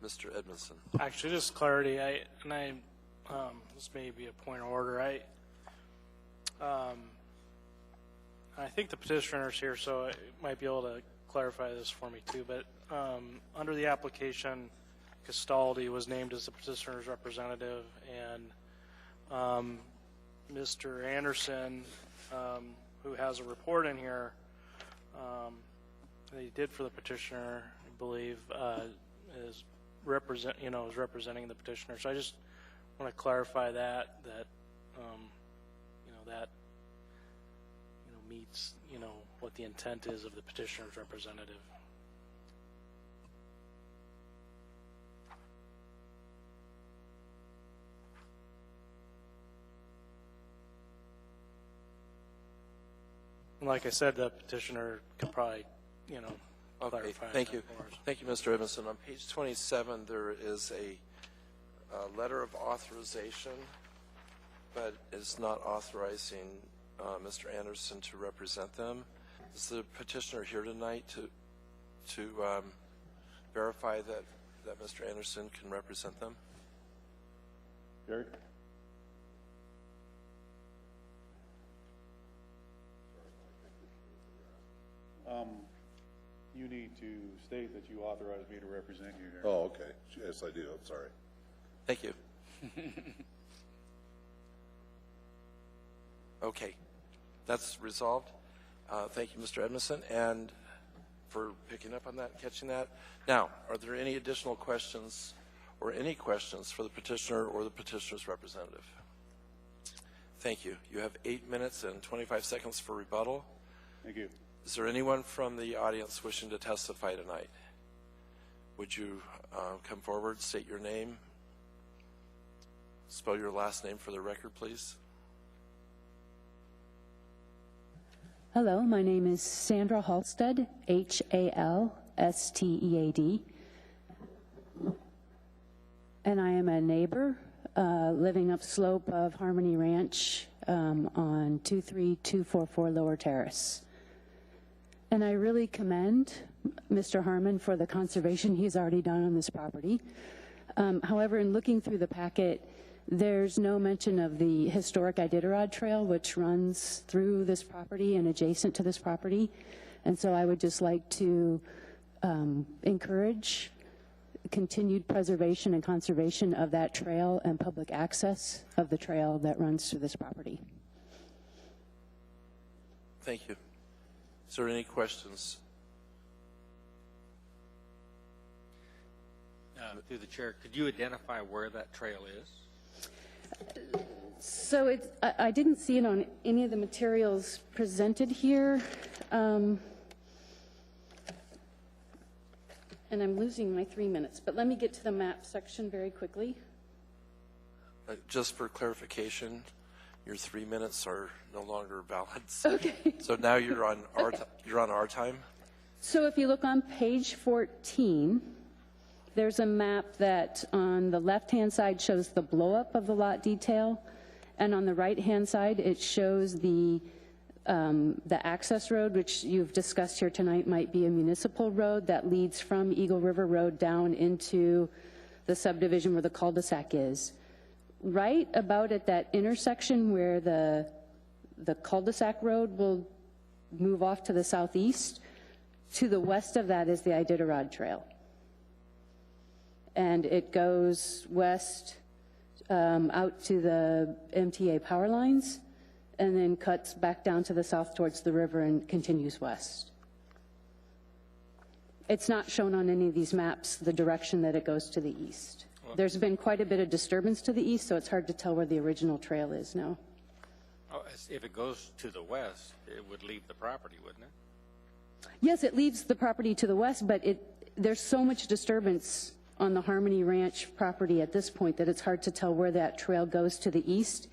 Mr. Edmondson? Actually, just clarity. This may be a point of order. I think the petitioner's here, so it might be able to clarify this for me too. But under the application, Castaldi was named as the petitioner's representative, and Mr. Anderson, who has a report in here that he did for the petitioner, I believe, is representing the petitioner. So I just want to clarify that meets what the intent is of the petitioner's representative. And like I said, the petitioner could probably, clarify. Thank you. That for us. Thank you, Mr. Edmondson. On page 27, there is a letter of authorization, but it's not authorizing Mr. Anderson to represent them. Is the petitioner here tonight to verify that Mr. Anderson can represent them? Jerry? You need to state that you authorize me to represent you here. Oh, okay. Yes, I do. I'm sorry. Thank you. Okay. That's resolved. Thank you, Mr. Edmondson, and for picking up on that and catching that. Now, are there any additional questions or any questions for the petitioner or the petitioner's representative? Thank you. You have 8 minutes and 25 seconds for rebuttal. Thank you. Is there anyone from the audience wishing to testify tonight? Would you come forward, state your name, spell your last name for the record, please? Hello, my name is Sandra Halstead, Halstead, and I am a neighbor living upslope of Harmony Ranch on 23244 Lower Terrace. And I really commend Mr. Harmon for the conservation he's already done on this property. However, in looking through the packet, there's no mention of the historic Iditarod Trail, which runs through this property and adjacent to this property. And so I would just like to encourage continued preservation and conservation of that trail and public access of the trail that runs through this property. Thank you. Is there any questions? Through the chair, could you identify where that trail is? So I didn't see it on any of the materials presented here. And I'm losing my 3 minutes, but let me get to the map section very quickly. Just for clarification, your 3 minutes are no longer valid. Okay. So now you're on our time. So if you look on page 14, there's a map that on the left-hand side shows the blow-up of the lot detail, and on the right-hand side it shows the access road, which you've discussed here tonight might be a municipal road that leads from Eagle River Road down into the subdivision where the cul-de-sac is. Right about at that intersection where the cul-de-sac road will move off to the southeast, to the west of that is the Iditarod Trail. And it goes west out to the MTA power lines, and then cuts back down to the south towards the river and continues west. It's not shown on any of these maps, the direction that it goes to the east. There's been quite a bit of disturbance to the east, so it's hard to tell where the original trail is now. Oh, if it goes to the west, it would leave the property, wouldn't it? Yes, it leaves the property to the west, but there's so much disturbance on the Harmony Ranch property at this point that it's hard to tell where that trail goes to the east.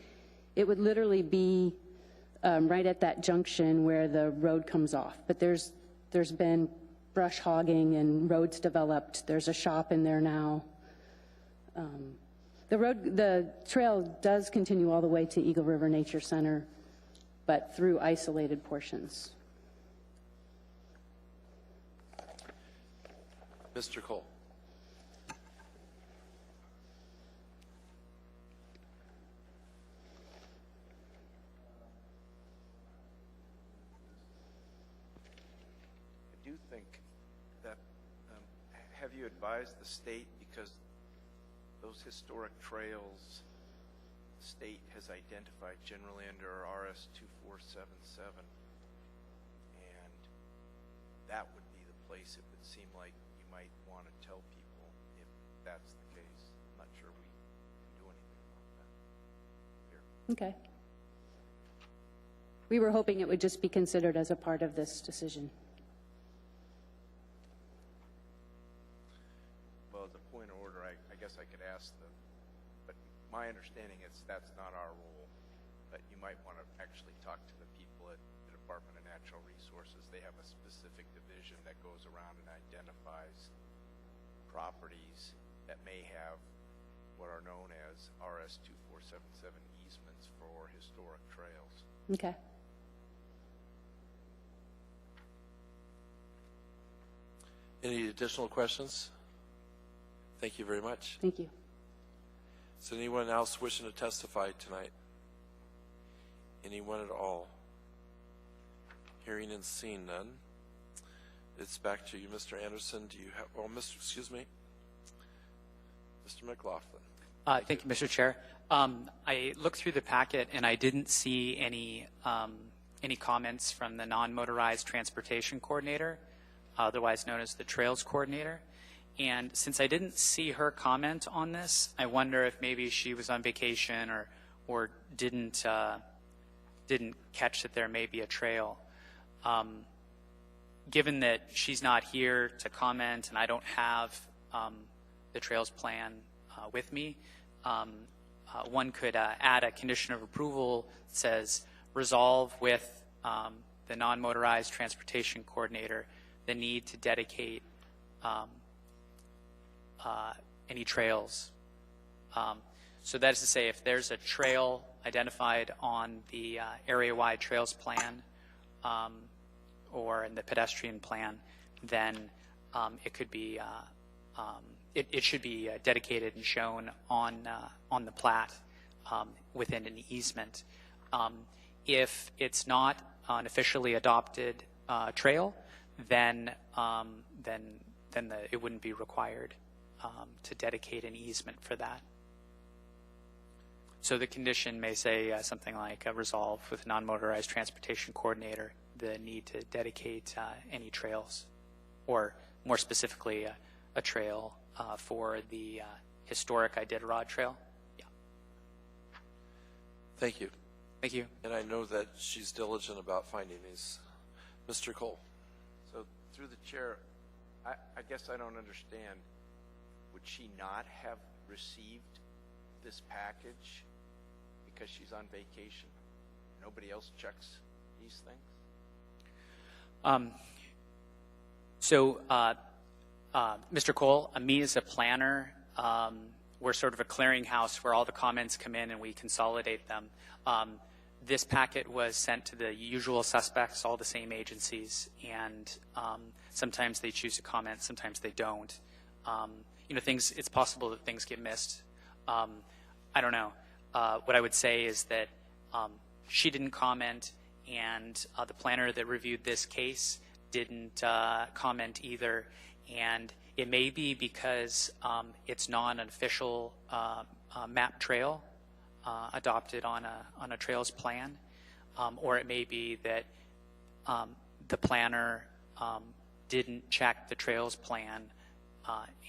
It would literally be right at that junction where the road comes off. But there's been brush hogging and roads developed. There's a shop in there now. The trail does continue all the way to Eagle River Nature Center, but through isolated portions. Mr. Cole. I do think that, have you advised the state, because those historic trails the state has identified generally under RS 2477, and that would be the place it would seem like you might want to tell people if that's the case. I'm not sure we can do anything about that here. Okay. We were hoping it would just be considered as a part of this decision. Well, as a point of order, I guess I could ask them, but my understanding is that's not our role, but you might want to actually talk to the people at the Department of Natural Resources. They have a specific division that goes around and identifies properties that may have what are known as RS 2477 easements for historic trails. Okay. Any additional questions? Thank you very much. Thank you. Is there anyone else wishing to testify tonight? Anyone at all? Hearing and seeing none. It's back to you, Mr. Anderson. Do you have, oh, Mr. McLaughlin. Thank you, Mr. Chair. I looked through the packet and I didn't see any comments from the non-motorized transportation coordinator, otherwise known as the trails coordinator. And since I didn't see her comment on this, I wonder if maybe she was on vacation or didn't catch that there may be a trail. Given that she's not here to comment and I don't have the trails plan with me, one could add a condition of approval that says resolve with the non-motorized transportation coordinator the need to dedicate any trails. So that is to say, if there's a trail identified on the area-wide trails plan or in the pedestrian plan, then it could be it should be dedicated and shown on the plat within an easement. If it's not an officially adopted trail, then it wouldn't be required to dedicate an easement for that. So the condition may say something like resolve with non-motorized transportation coordinator the need to dedicate any trails, or more specifically, a trail for the historic Iditarod Trail. Yeah. Thank you. Thank you. And I know that she's diligent about finding these. Mr. Cole. So through the chair, I guess I don't understand. Would she not have received this package because she's on vacation? Nobody else checks these things? Mr. Cole, me as a planner, we're sort of a clearinghouse where all the comments come in and we consolidate them. This packet was sent to the usual suspects, all the same agencies, and sometimes they choose to comment, sometimes they don't. It's possible that things get missed. I don't know. What I would say is that she didn't comment, and the planner that reviewed this case didn't comment either. And it may be because it's not an official map trail adopted on a trails plan, or it may be that the planner didn't check the trails plan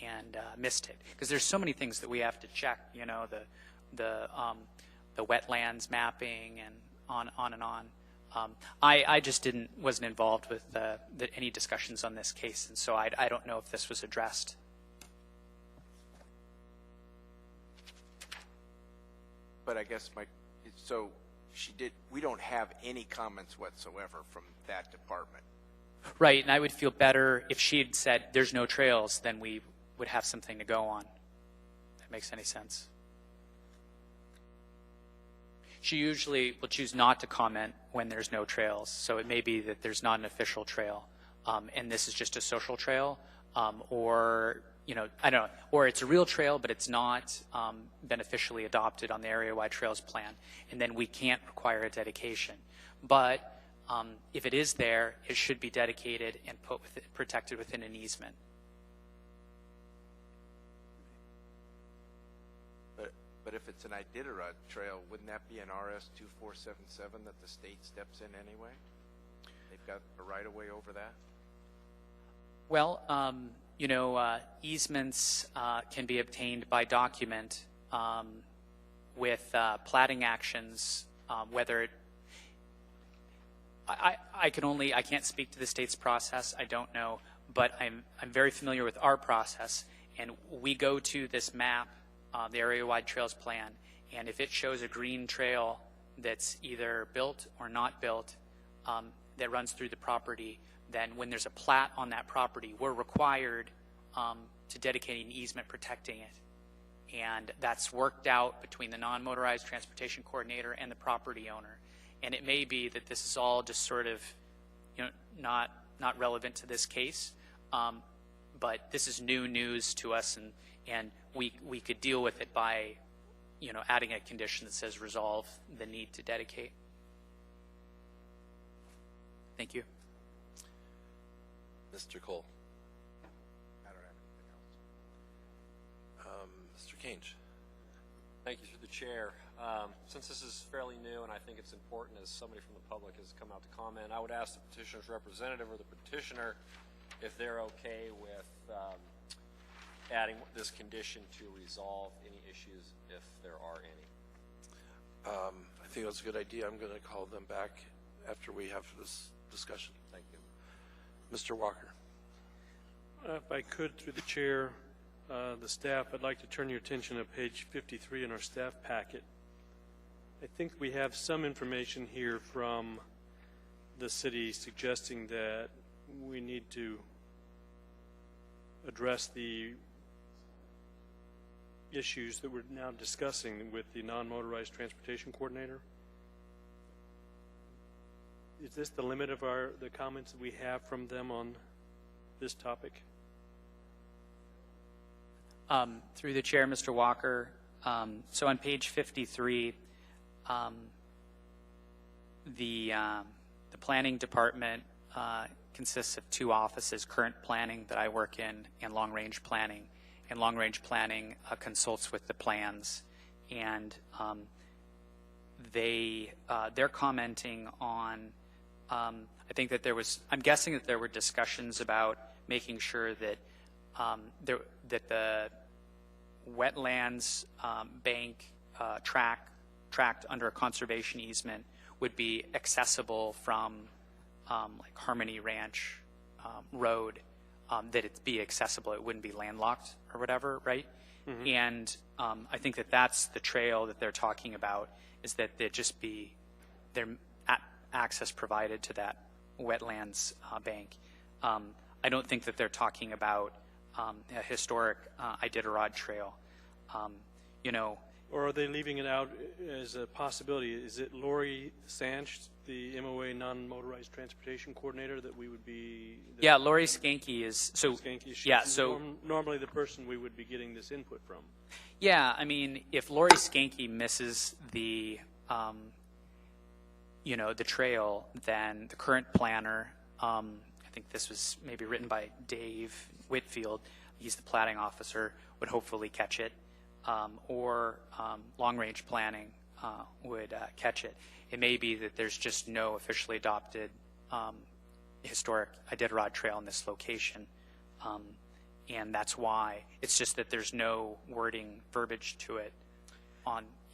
and missed it. Because there's so many things that we have to check, the wetlands mapping and on and on. I just wasn't involved with any discussions on this case, and so I don't know if this was addressed. But I guess so we don't have any comments whatsoever from that department. Right, and I would feel better if she had said there's no trails, then we would have something to go on. If that makes any sense. She usually will choose not to comment when there's no trails, so it may be that there's not an official trail, and this is just a social trail, or I don't know, or it's a real trail, but it's not been officially adopted on the area-wide trails plan, and then we can't require a dedication. But if it is there, it should be dedicated and protected within an easement. But if it's an Iditarod Trail, wouldn't that be an RS 2477 that the state steps in anyway? They've got a right-of-way over that? Well, easements can be obtained by document with platting actions, whether it I can't speak to the state's process. I don't know, but I'm very familiar with our process, and we go to this map, the area-wide trails plan, and if it shows a green trail that's either built or not built that runs through the property, then when there's a plat on that property, we're required to dedicate an easement protecting it, and that's worked out between the non-motorized transportation coordinator and the property owner. And it may be that this is all just sort of, not relevant to this case, but this is new news to us, and we could deal with it by, adding a condition that says resolve the need to dedicate. Thank you. Mr. Cole. I don't have anything else. Mr. Kange. Thank you through the chair. Since this is fairly new, and I think it's important as somebody from the public has come out to comment, I would ask the petitioner's representative or the petitioner if they're okay with adding this condition to resolve any issues if there are any. I think that's a good idea. I'm going to call them back after we have this discussion. Thank you. Mr. Walker. If I could, through the chair, the staff, I'd like to turn your attention to page 53 in our staff packet. I think we have some information here from the city suggesting that we need to address the issues that we're now discussing with the non-motorized transportation coordinator. Is this the limit of the comments that we have from them on this topic? Through the chair, Mr. Walker, so on page 53, the planning department consists of two offices, current planning that I work in and long-range planning. And long-range planning consults with the plans, and they're commenting on, I think that I'm guessing that there were discussions about making sure that that the wetlands bank tract under a conservation easement would be accessible from like Harmony Ranch Road, that it be accessible. It wouldn't be landlocked or whatever, right? Mm-hmm. And I think that that's the trail that they're talking about, is that there just be access provided to that wetlands bank. I don't think that they're talking about a historic Iditarod trail. Or are they leaving it out as a possibility? Is it Lori Sanch, the MOA non-motorized transportation coordinator, that we would be? Yeah, Lori Skanke is normally the person we would be getting this input from. Yeah, I mean, if Lori Skanke misses the the trail, then the current planner, I think this was maybe written by Dave Whitfield, he's the platting officer, would hopefully catch it, or long-range planning would catch it. It may be that there's just no officially adopted historic Iditarod trail in this location, and that's why. It's just that there's no verbiage to it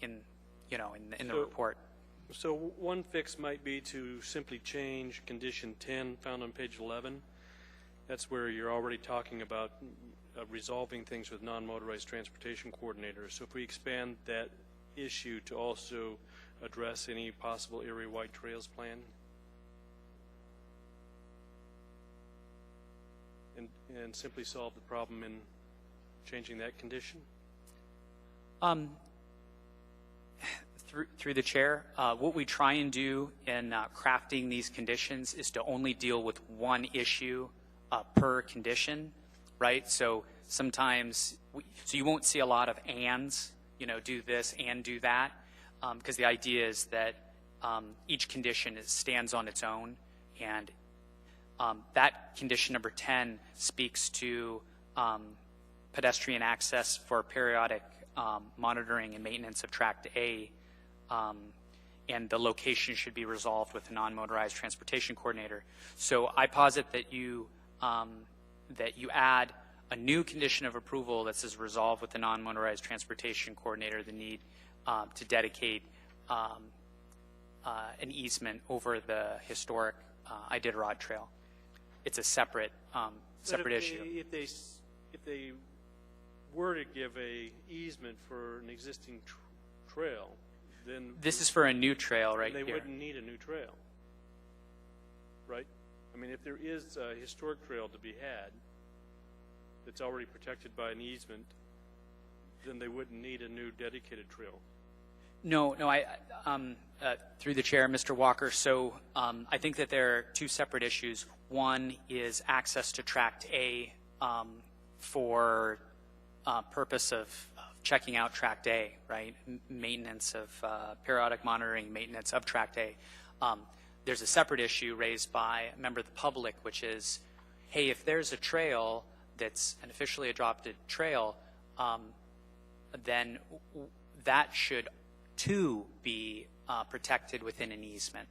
in the report. So one fix might be to simply change condition 10 found on page 11. That's where you're already talking about resolving things with non-motorized transportation coordinators. So if we expand that issue to also address any possible Erie White Trails plan, and simply solve the problem in changing that condition? Through the chair, what we try and do in crafting these conditions is to only deal with one issue per condition, right? So sometimes, so you won't see a lot of ands, do this and do that, because the idea is that each condition stands on its own, and that condition number 10 speaks to pedestrian access for periodic monitoring and maintenance of Tract A, and the location should be resolved with a non-motorized transportation coordinator. So I posit that you add a new condition of approval that says resolve with the non-motorized transportation coordinator the need to dedicate an easement over the historic Iditarod Trail. It's a separate issue. If they were to give a easement for an existing trail, then this is for a new trail, right? They here. wouldn't need a new trail, right? I mean, if there is a historic trail to be had that's already protected by an easement, then they wouldn't need a new dedicated trail. No, I through the chair, Mr. Walker. So I think that there are two separate issues. One is access to Tract A for purpose of checking out Tract A, right? Maintenance of periodic monitoring, maintenance of Tract A. There's a separate issue raised by a member of the public, which is, hey, if there's a trail that's an officially adopted trail, then that should too be protected within an easement.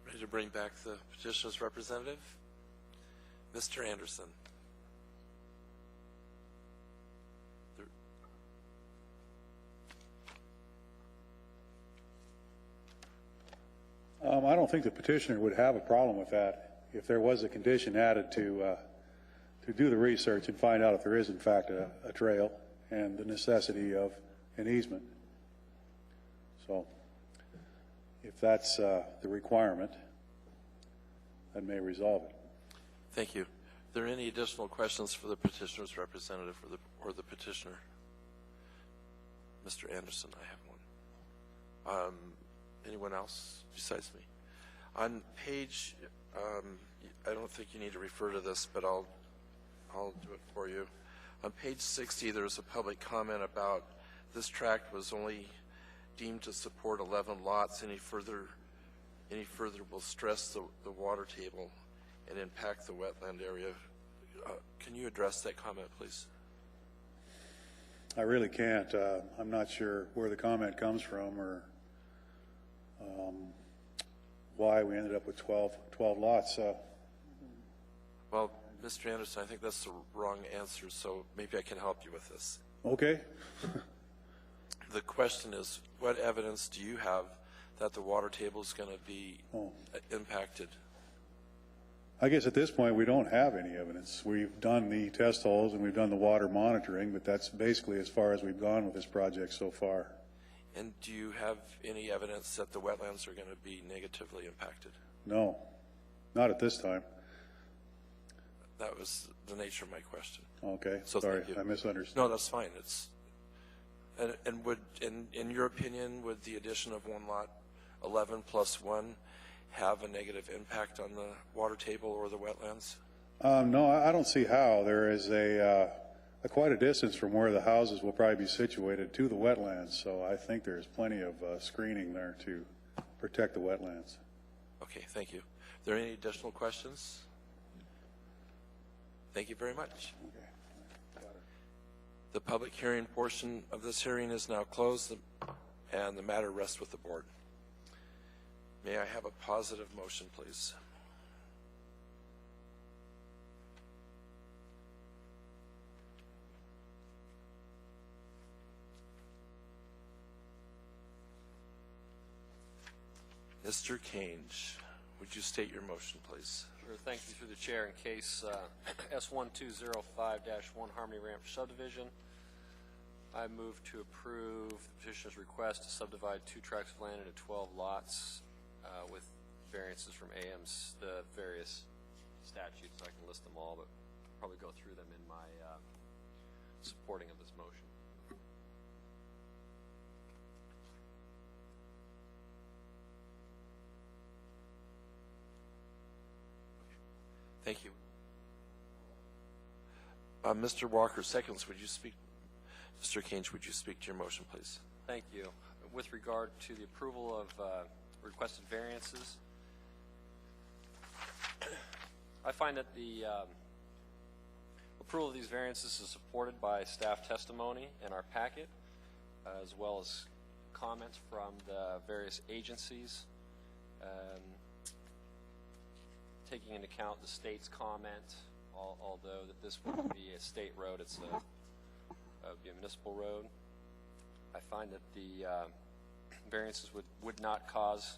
Ready to bring back the petitioner's representative? Mr. Anderson. I don't think the petitioner would have a problem with that if there was a condition added to do the research and find out if there is in fact a trail and the necessity of an easement. So if that's the requirement, that may resolve it. Thank you. Are there any additional questions for the petitioner's representative or the petitioner? Mr. Anderson, I have one. Anyone else besides me? On page, I don't think you need to refer to this, but I'll do it for you. On page 60, there's a public comment about this tract was only deemed to support 11 lots. Any further will stress the water table and impact the wetland area. Can you address that comment, please? I really can't. I'm not sure where the comment comes from or why we ended up with 12 lots. Well, Mr. Anderson, I think that's the wrong answer, so maybe I can help you with this. Okay. The question is, what evidence do you have that the water table is going to be impacted? I guess at this point we don't have any evidence. We've done the test holes and we've done the water monitoring, but that's basically as far as we've gone with this project so far. And do you have any evidence that the wetlands are going to be negatively impacted? No, not at this time. That was the nature of my question. Okay, So sorry, thank you. I misunderstood. No, that's fine. And would, in your opinion, would the addition of one lot, 11 plus 1, have a negative impact on the water table or the wetlands? No, I don't see how. There is quite a distance from where the houses will probably be situated to the wetlands, so I think there's plenty of screening there to protect the wetlands. Okay, thank you. Are there any additional questions? Thank you very much. Okay. The public hearing portion of this hearing is now closed, and the matter rests with the board. May I have a positive motion, please? Mr. Kange, would you state your motion, please? Sure. Thank you through the chair. In case S1205-1 Harmony Ranch subdivision, I move to approve the petitioner's request to subdivide 2 tracts of land into 12 lots with variances from AM's, the various statutes. I can list them all, but probably go through them in my supporting of this motion. Thank you. Mr. Walker, seconds, would you speak? Mr. Kange, would you speak to your motion, please? Thank you. With regard to the approval of requested variances, I find that the approval of these variances is supported by staff testimony in our packet, as well as comments from the various agencies. Taking into account the state's comment, although that this wouldn't be a state road, it's be a municipal road. I find that the variances would not cause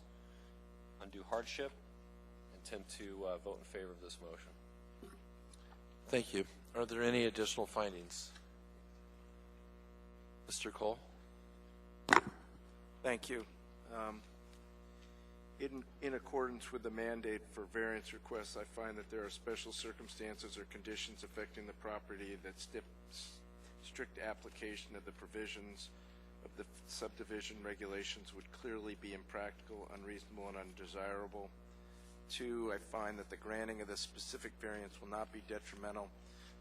undue hardship, and tend to vote in favor of this motion. Thank you. Are there any additional findings? Mr. Cole? Thank you. In accordance with the mandate for variance requests, I find that there are special circumstances or conditions affecting the property that strict application of the provisions of the subdivision regulations would clearly be impractical, unreasonable, and undesirable. 2, I find that the granting of this specific variance will not be detrimental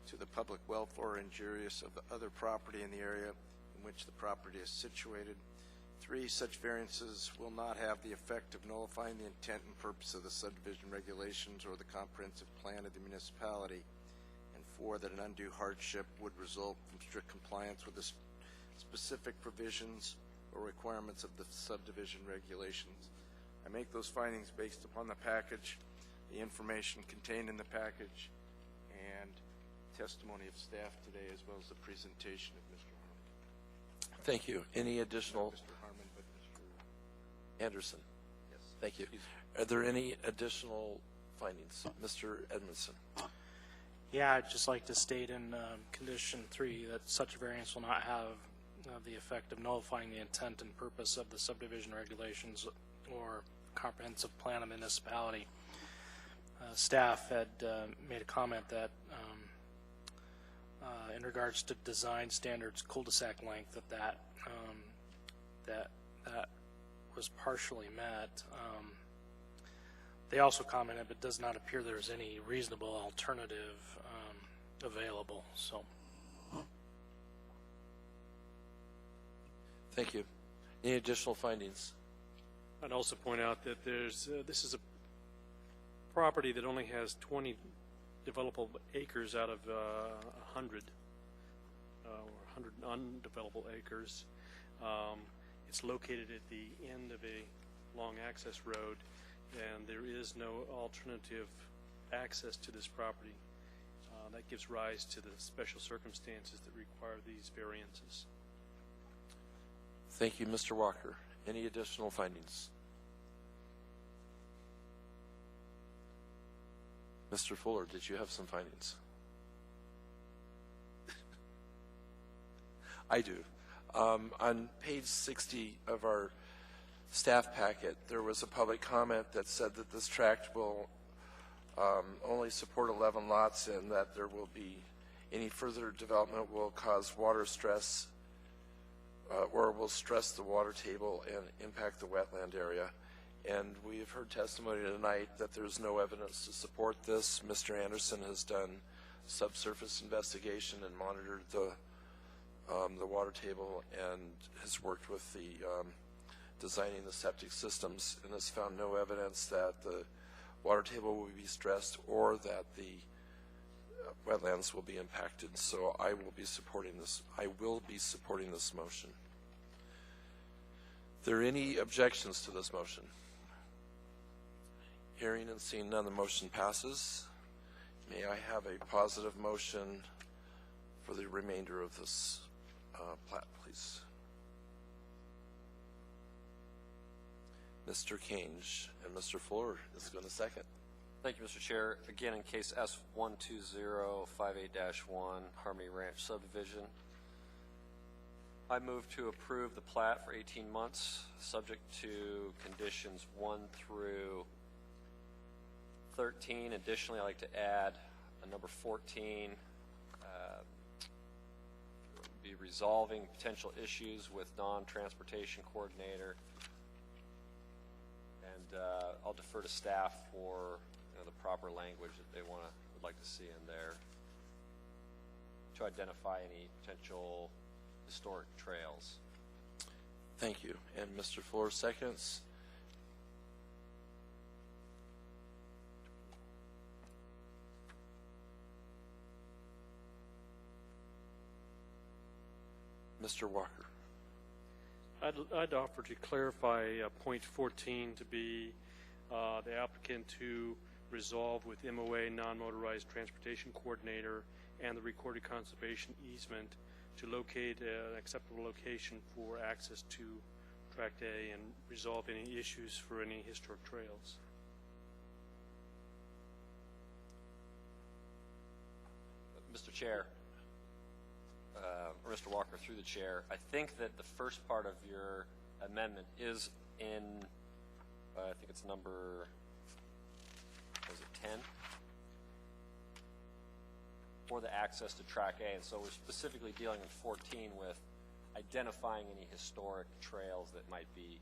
to the public welfare or injurious of the other property in the area in which the property is situated. 3, such variances will not have the effect of nullifying the intent and purpose of the subdivision regulations or the comprehensive plan of the municipality. And 4, that an undue hardship would result from strict compliance with the specific provisions or requirements of the subdivision regulations. I make those findings based upon the package, the information contained in the package, and testimony of staff today, as well as the presentation of Mr. Harmon. Thank you. Any additional? Not Mr. Harmon, but Mr. Anderson? Yes. Thank you. Are there any additional findings? Mr. Edmondson? Yeah, I'd just like to state in condition 3 that such variance will not have the effect of nullifying the intent and purpose of the subdivision regulations or comprehensive plan of municipality. Staff had made a comment that in regards to design standards, cul-de-sac length, that was partially met. They also commented, but does not appear there's any reasonable alternative available. So, thank you. Any additional findings? I'd also point out that this is a property that only has 20 developable acres out of 100 undevelopable acres. It's located at the end of a long access road, and there is no alternative access to this property. That gives rise to the special circumstances that require these variances. Thank you, Mr. Walker. Any additional findings? Mr. Fuller, did you have some findings? I do. On page 60 of our staff packet, there was a public comment that said that this tract will only support 11 lots and that there will be any further development will cause water stress or will stress the water table and impact the wetland area. And we have heard testimony tonight that there's no evidence to support this. Mr. Anderson has done subsurface investigation and monitored the water table and has worked with the designing the septic systems and has found no evidence that the water table will be stressed or that the wetlands will be impacted. So I will be supporting this. I will be supporting this motion. Are there any objections to this motion? Hearing and seeing none, the motion passes. May I have a positive motion for the remainder of this plat, please? Mr. Kange and Mr. Fuller is going to second. Thank you, Mr. Chair. Again, in case S12058-1, Harmony Ranch subdivision, I move to approve the plat for 18 months, subject to conditions 1 through 13. Additionally, I'd like to add a number 14, be resolving potential issues with non-transportation coordinator. And I'll defer to staff for the proper language that they would like to see in there to identify any potential historic trails. Thank you. And Mr. Fuller seconds. Mr. Walker. I'd offer to clarify point 14 to be the applicant to resolve with MOA non-motorized transportation coordinator and the recorded conservation easement to locate an acceptable location for access to Tract A and resolve any issues for any historic trails. Mr. Chair, or Mr. Walker, through the chair, I think that the first part of your amendment is in, I think it's number, was it 10? For the access to Track A, and so we're specifically dealing in 14 with identifying any historic trails that might be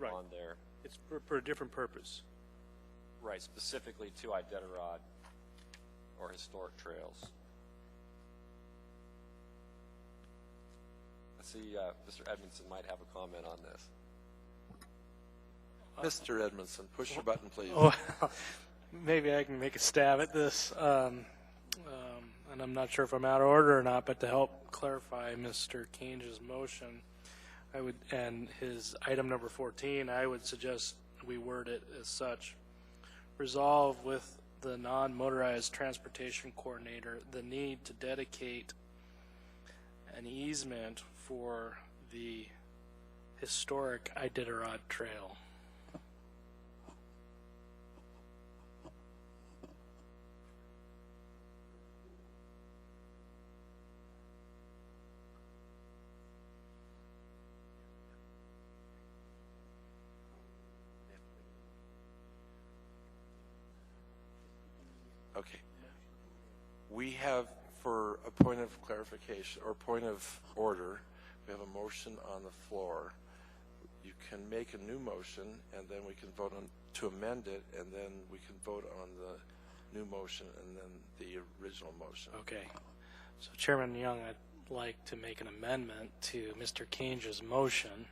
on there. It's for a different purpose. Right, specifically to Iditarod or historic trails. I see Mr. Edmondson might have a comment on this. Mr. Edmondson, push your button, please. Oh, maybe I can make a stab at this. And I'm not sure if I'm out of order or not, but to help clarify Mr. Kange's motion, I would, and his item number 14, I would suggest we word it as such. Resolve with the non-motorized transportation coordinator the need to dedicate an easement for the historic Iditarod Trail. Okay. We have, for a point of clarification or point of order, we have a motion on the floor. You can make a new motion, and then we can vote on to amend it, and then we can vote on the new motion and then the original motion. Okay. So Chairman Young, I'd like to make an amendment to Mr. Kange's motion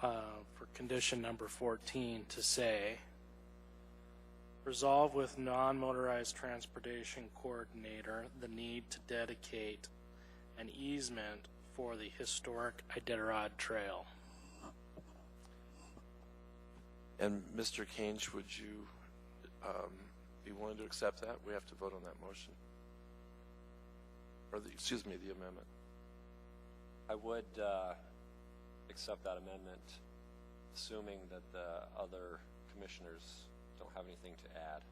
for condition number 14 to say, resolve with non-motorized transportation coordinator the need to dedicate an easement for the historic Iditarod Trail. And Mr. Kange, would you be willing to accept that? We have to vote on that motion. Or excuse me, the amendment. I would accept that amendment, assuming that the other commissioners don't have anything to add.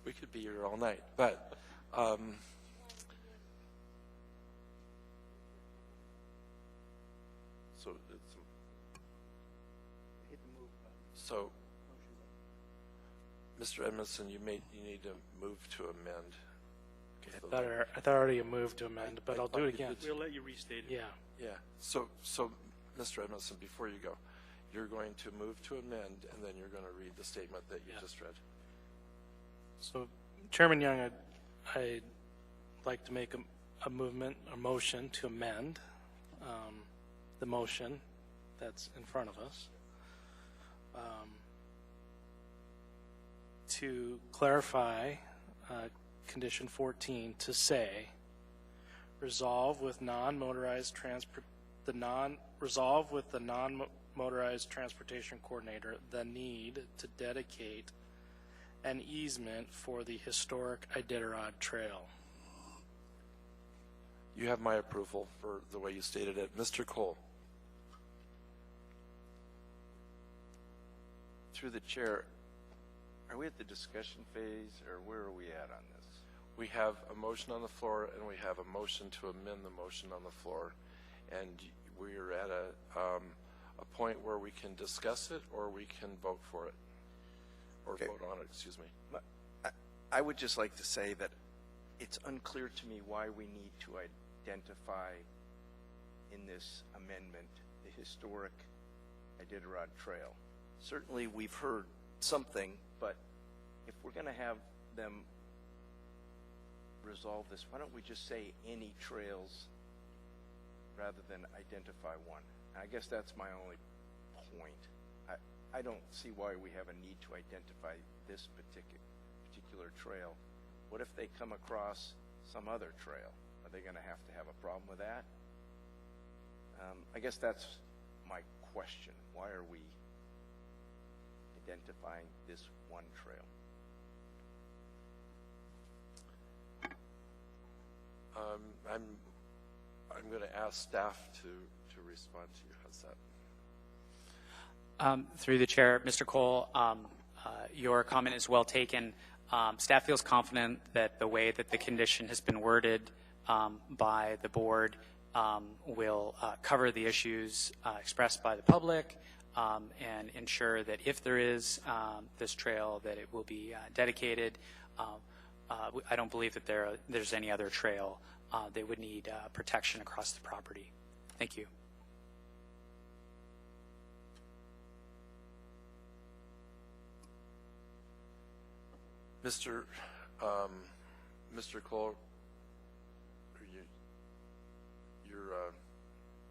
We could be here all night, but so so Mr. Edmondson, you need to move to amend. I thought I already moved to amend, but I'll do it again. We'll let you restate it. Yeah. Yeah. So Mr. Edmondson, before you go, you're going to move to amend, and then you're going to read the statement that you just read. So, Chairman Young, I'd like to make a motion to amend the motion that's in front of us to clarify condition 14 to say, resolve with the non-motorized transportation coordinator the need to dedicate an easement for the historic Iditarod Trail. You have my approval for the way you stated it. Mr. Cole. Through the chair, are we at the discussion phase, or where are we at on this? We have a motion on the floor, and we have a motion to amend the motion on the floor, and we're at a point where we can discuss it, or we can vote for it, or vote on it. Excuse me. I would just like to say that it's unclear to me why we need to identify in this amendment the historic Iditarod Trail. Certainly, we've heard something, but if we're going to have them resolve this, why don't we just say any trails rather than identify one? I guess that's my only point. I don't see why we have a need to identify this particular trail. What if they come across some other trail? Are they going to have a problem with that? I guess that's my question. Why are we identifying this one trail? I'm going to ask staff to respond to you. How's that? Through the chair, Mr. Cole, your comment is well taken. Staff feels confident that the way that the condition has been worded by the board will cover the issues expressed by the public and ensure that if there is this trail, that it will be dedicated. I don't believe that there's any other trail that would need protection across the property. Thank you. Mr. Cole, you're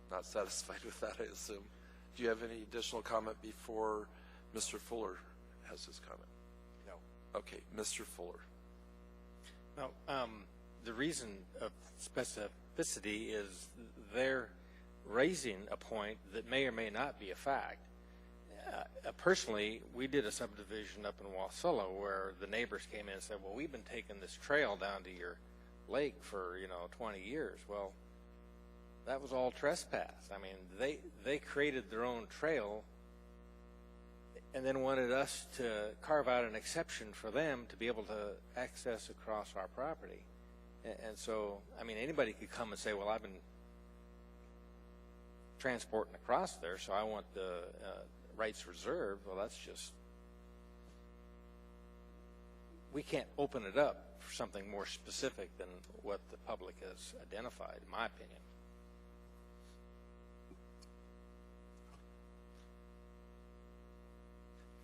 not satisfied with that, I assume. Do you have any additional comment before Mr. Fuller has his comment? No. Okay, Mr. Fuller. No, the reason of specificity is they're raising a point that may or may not be a fact. Personally, we did a subdivision up in Wasilla where the neighbors came in and said, well, we've been taking this trail down to your lake for 20 years. Well, that was all trespass. I mean, they created their own trail and then wanted us to carve out an exception for them to be able to access across our property. And so, I mean, anybody could come and say, well, I've been transporting across there, so I want the rights reserved. Well, that's just, we can't open it up for something more specific than what the public has identified, in my opinion.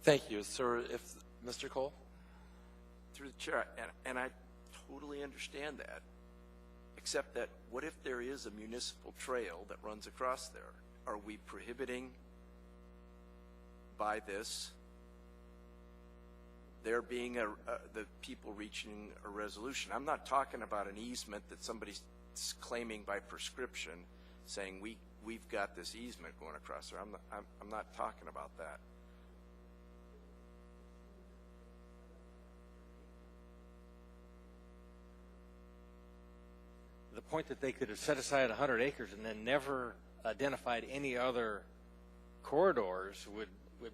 Thank you, sir. If Mr. Cole? Through the chair, and I totally understand that, except that what if there is a municipal trail that runs across there? Are we prohibiting by this there being the people reaching a resolution? I'm not talking about an easement that somebody claiming by prescription, saying we've got this easement going across there. I'm not talking about that. The point that they could have set aside 100 acres and then never identified any other corridors would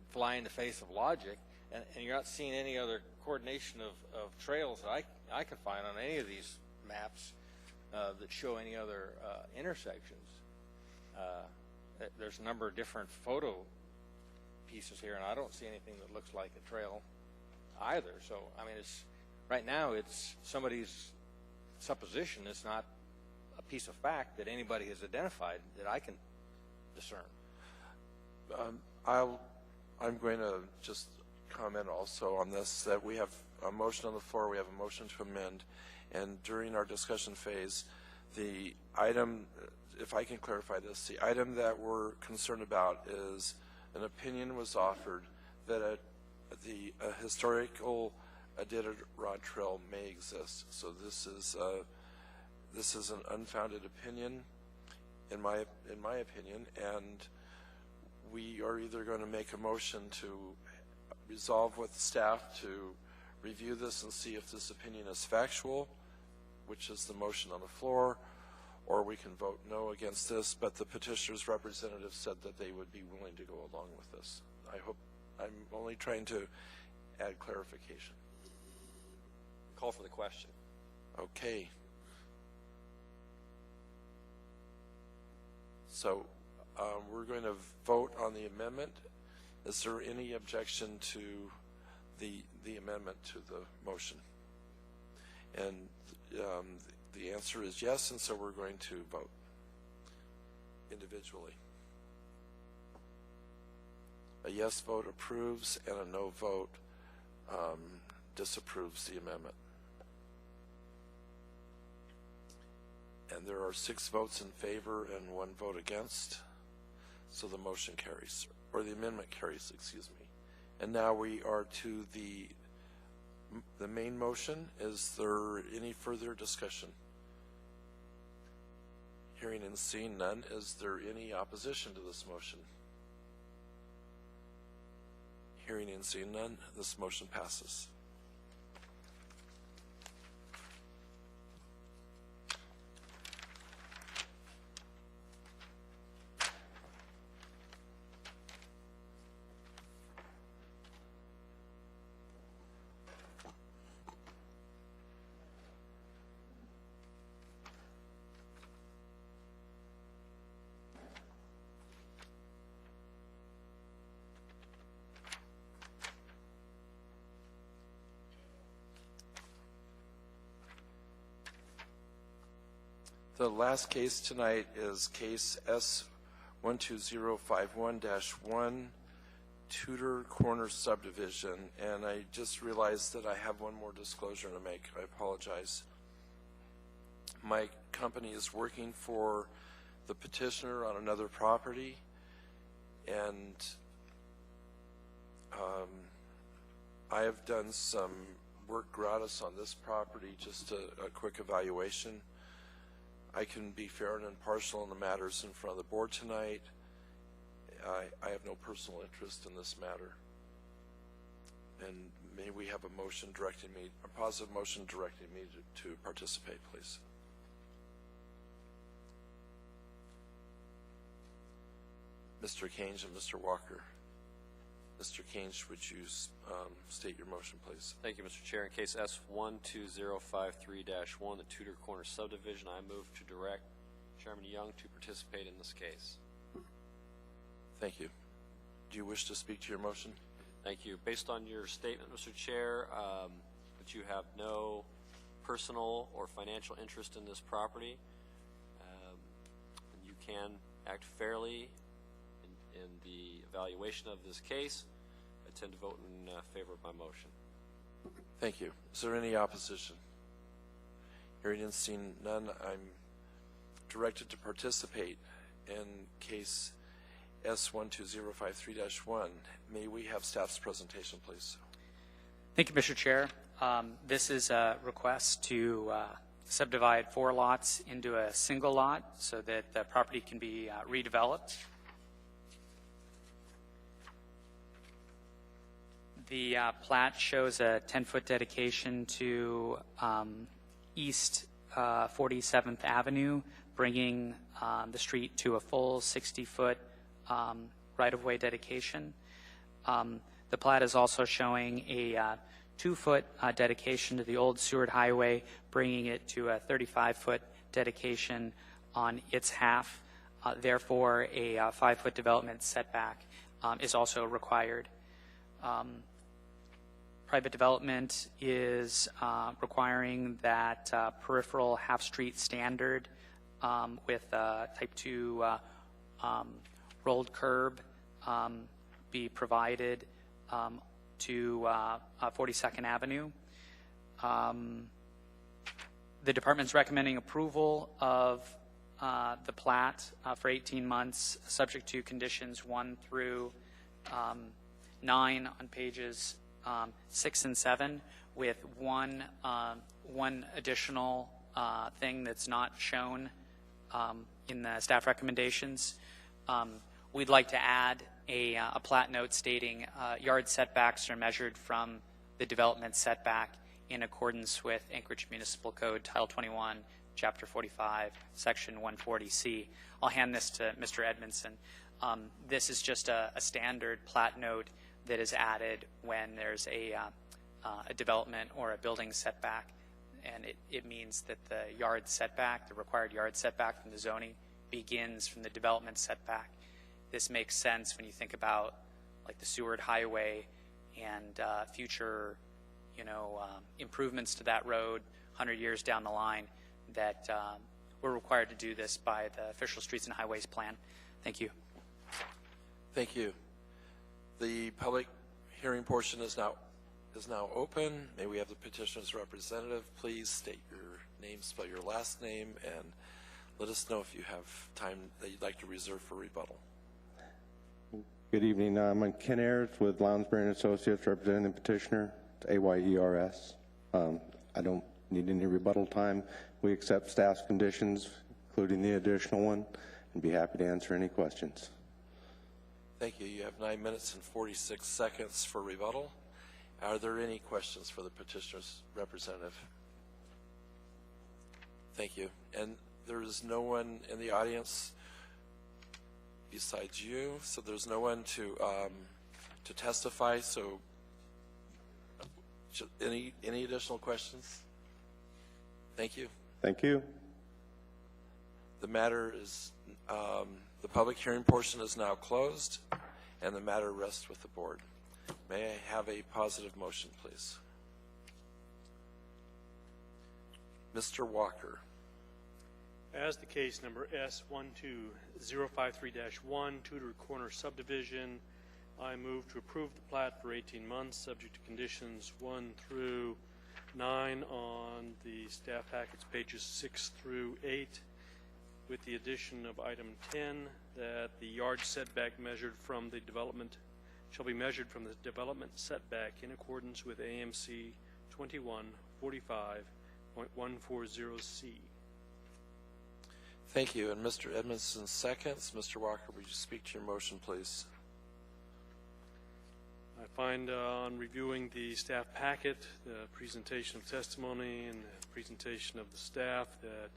fly in the face of logic, and you're not seeing any other coordination of trails that I can find on any of these maps that show any other intersections. There's a number of different photo pieces here, and I don't see anything that looks like a trail either. So, I mean, right now it's somebody's supposition. It's not a piece of fact that anybody has identified that I can discern. I'm going to just comment also on this, that we have a motion on the floor, we have a motion to amend, and during our discussion phase, the item, if I can clarify this, the item that we're concerned about is an opinion was offered that a historical Iditarod Trail may exist. So this is an unfounded opinion, in my opinion, and we are either going to make a motion to resolve with staff to review this and see if this opinion is factual, which is the motion on the floor, or we can vote no against this, but the petitioner's representative said that they would be willing to go along with this. I'm only trying to add clarification. Call for the question. Okay. So we're going to vote on the amendment. Is there any objection to the amendment to the motion? And the answer is yes, and so we're going to vote individually. A yes vote approves, and a no vote disapproves the amendment. And there are 6 votes in favor and 1 vote against, so the motion carries, or the amendment carries, excuse me. And now we are to the main motion. Is there any further discussion? Hearing and seeing none, is there any opposition to this motion? Hearing and seeing none, this motion passes. The last case tonight is case S12051-1, Tudor Corner Subdivision, and I just realized that I have one more disclosure to make. I apologize. My company is working for the petitioner on another property, and I have done some work gratis on this property, just a quick evaluation. I can be fair and impartial in the matters in front of the board tonight. I have no personal interest in this matter. And may we have a motion directing me, a positive motion directing me to participate, please. Mr. Kange and Mr. Walker. Mr. Kange, would you state your motion, please? Thank you, Mr. Chair. In case S12053-1, the Tudor Corner Subdivision, I move to direct Chairman Young to participate in this case. Thank you. Do you wish to speak to your motion? Thank you. Based on your statement, Mr. Chair, that you have no personal or financial interest in this property, and you can act fairly in the evaluation of this case, I tend to vote in favor of my motion. Thank you. Is there any opposition? Hearing and seeing none, I'm directed to participate in case S12053-1. May we have staff's presentation, please? Thank you, Mr. Chair. This is a request to subdivide 4 lots into a single lot so that the property can be redeveloped. The plat shows a 10-foot dedication to East 47th Avenue, bringing the street to a full 60-foot right-of-way dedication. The plat is also showing a 2-foot dedication to the old Seward Highway, bringing it to a 35-foot dedication on its half. Therefore, a 5-foot development setback is also required. Private development is requiring that peripheral half-street standard with type 2 rolled curb be provided to 42nd Avenue. The department's recommending approval of the plat for 18 months, subject to conditions 1 through 9 on pages 6 and 7, with one additional thing that's not shown in the staff recommendations. We'd like to add a plat note stating yard setbacks are measured from the development setback in accordance with Anchorage Municipal Code Title 21, Chapter 45, Section 140C. I'll hand this to Mr. Edmondson. This is just a standard plat note that is added when there's a development or a building setback, and it means that the yard setback, the required yard setback from the zoning, begins from the development setback. This makes sense when you think about like the Seward Highway and future, improvements to that road 100 years down the line, that we're required to do this by the official streets and highways plan. Thank you. Thank you. The public hearing portion is now open. May we have the petitioner's representative please state your name, spell your last name, and let us know if you have time that you'd like to reserve for rebuttal. Good evening. I'm Ken Ayers with Lounsbury & Associates, representing the petitioner. It's AYERS. I don't need any rebuttal time. We accept staff's conditions, including the additional one, and be happy to answer any questions. Thank you. You have 9 minutes and 46 seconds for rebuttal. Are there any questions for the petitioner's representative? Thank you. And there is no one in the audience besides you, so there's no one to testify. So, any additional questions? Thank you. Thank you. The matter is the public hearing portion is now closed, and the matter rests with the board. May I have a positive motion, please? Mr. Walker. As the case number S12053-1, Tudor Corner Subdivision, I move to approve the plat for 18 months, subject to conditions 1 through 9 on the staff packets, pages 6 through 8, with the addition of item 10, that the yard setback measured from the development shall be measured from the development setback in accordance with AMC 2145.140C. Thank you. And Mr. Edmondson seconds. Mr. Walker, would you speak to your motion, please? I find on reviewing the staff packet, the presentation of testimony and the presentation of the staff, that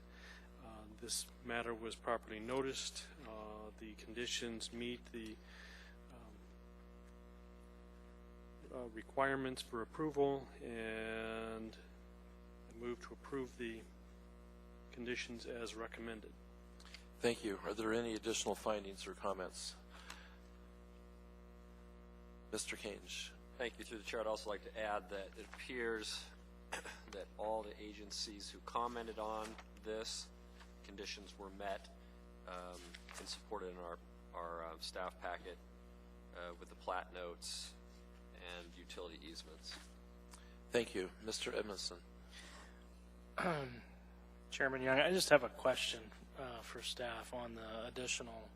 this matter was properly noticed. The conditions meet the requirements for approval, and I move to approve the conditions as recommended. Thank you. Are there any additional findings or comments? Mr. Kange. Thank you. Through the chair, I'd also like to add that it appears that all the agencies who commented on this conditions were met and supported in our staff packet with the plat notes and utility easements. Thank you. Mr. Edmondson. Chairman Young, I just have a question for staff on the additional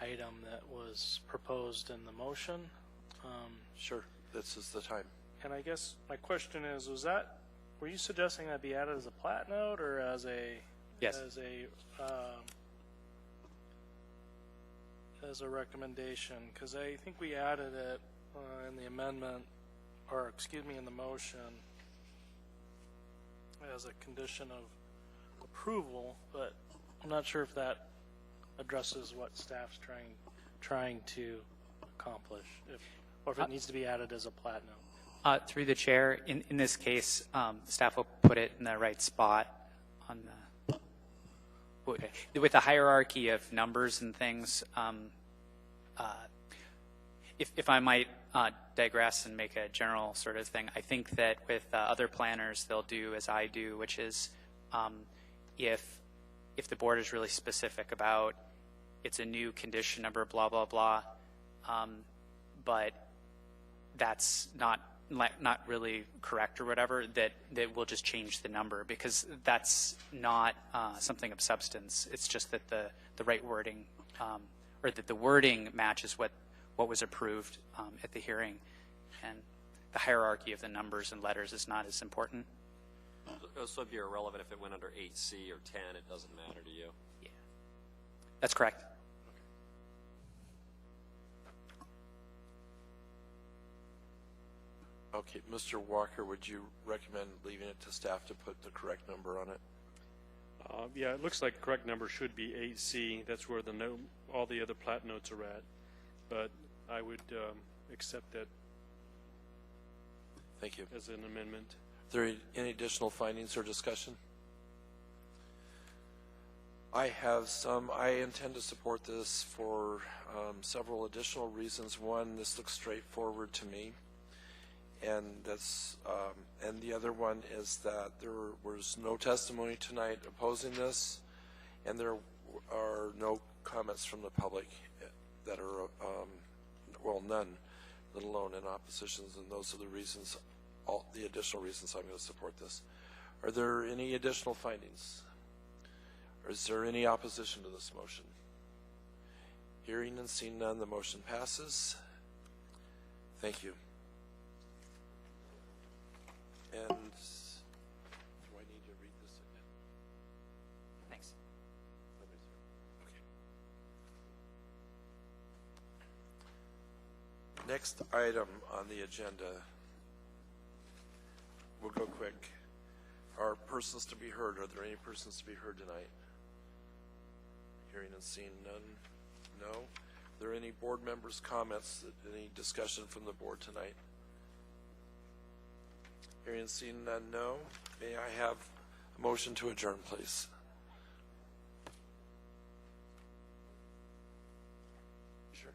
item that was proposed in the motion. Sure. This is the time. And I guess my question is, was that were you suggesting that be added as a plat note or as a Yes. As a recommendation? Because I think we added it in the amendment, or excuse me, in the motion as a condition of approval, but I'm not sure if that addresses what staff's trying to accomplish, or if it needs to be added as a plat note. Through the chair, in this case, staff will put it in the right spot on the, with the hierarchy of numbers and things. If I might digress and make a general sort of thing, I think that with other planners, they'll do as I do, which is if the board is really specific about it's a new condition number, blah, blah, blah, but that's not really correct or whatever, that we'll just change the number, because that's not something of substance. It's just that the right wording, or that the wording matches what was approved at the hearing, and the hierarchy of the numbers and letters is not as important. So it'd be irrelevant if it went under 8C or 10. It doesn't matter to you. Yeah, that's correct. Okay, Mr. Walker, would you recommend leaving it to staff to put the correct number on it? Yeah, it looks like the correct number should be 8C. That's where all the other plat notes are at. But I would accept that. Thank you. As an amendment. Are there any additional findings or discussion? I have some. I intend to support this for several additional reasons. One, this looks straightforward to me. And that's and the other one is that there was no testimony tonight opposing this, and there are no comments from the public that are well, none, let alone in oppositions. And those are the reasons, all the additional reasons I'm going to support this. Are there any additional findings? Or is there any opposition to this motion? Hearing and seeing none, the motion passes. Thank you. And do I need to read this again? Thanks. Okay. Next item on the agenda, we'll go quick. Are persons to be heard? Are there any persons to be heard tonight? Hearing and seeing none? No. Are there any board members' comments, any discussion from the board tonight? Hearing and seeing none, no. May I have a motion to adjourn, please? Sure.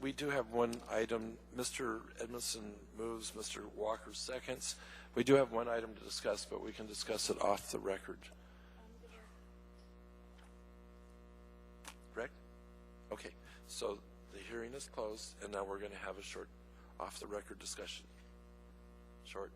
We do have one item. Mr. Edmondson moves, Mr. Walker seconds. We do have one item to discuss, but we can discuss it off the record. Correct? Okay, so the hearing is closed, and now we're going to have a short off-the-record discussion. Short.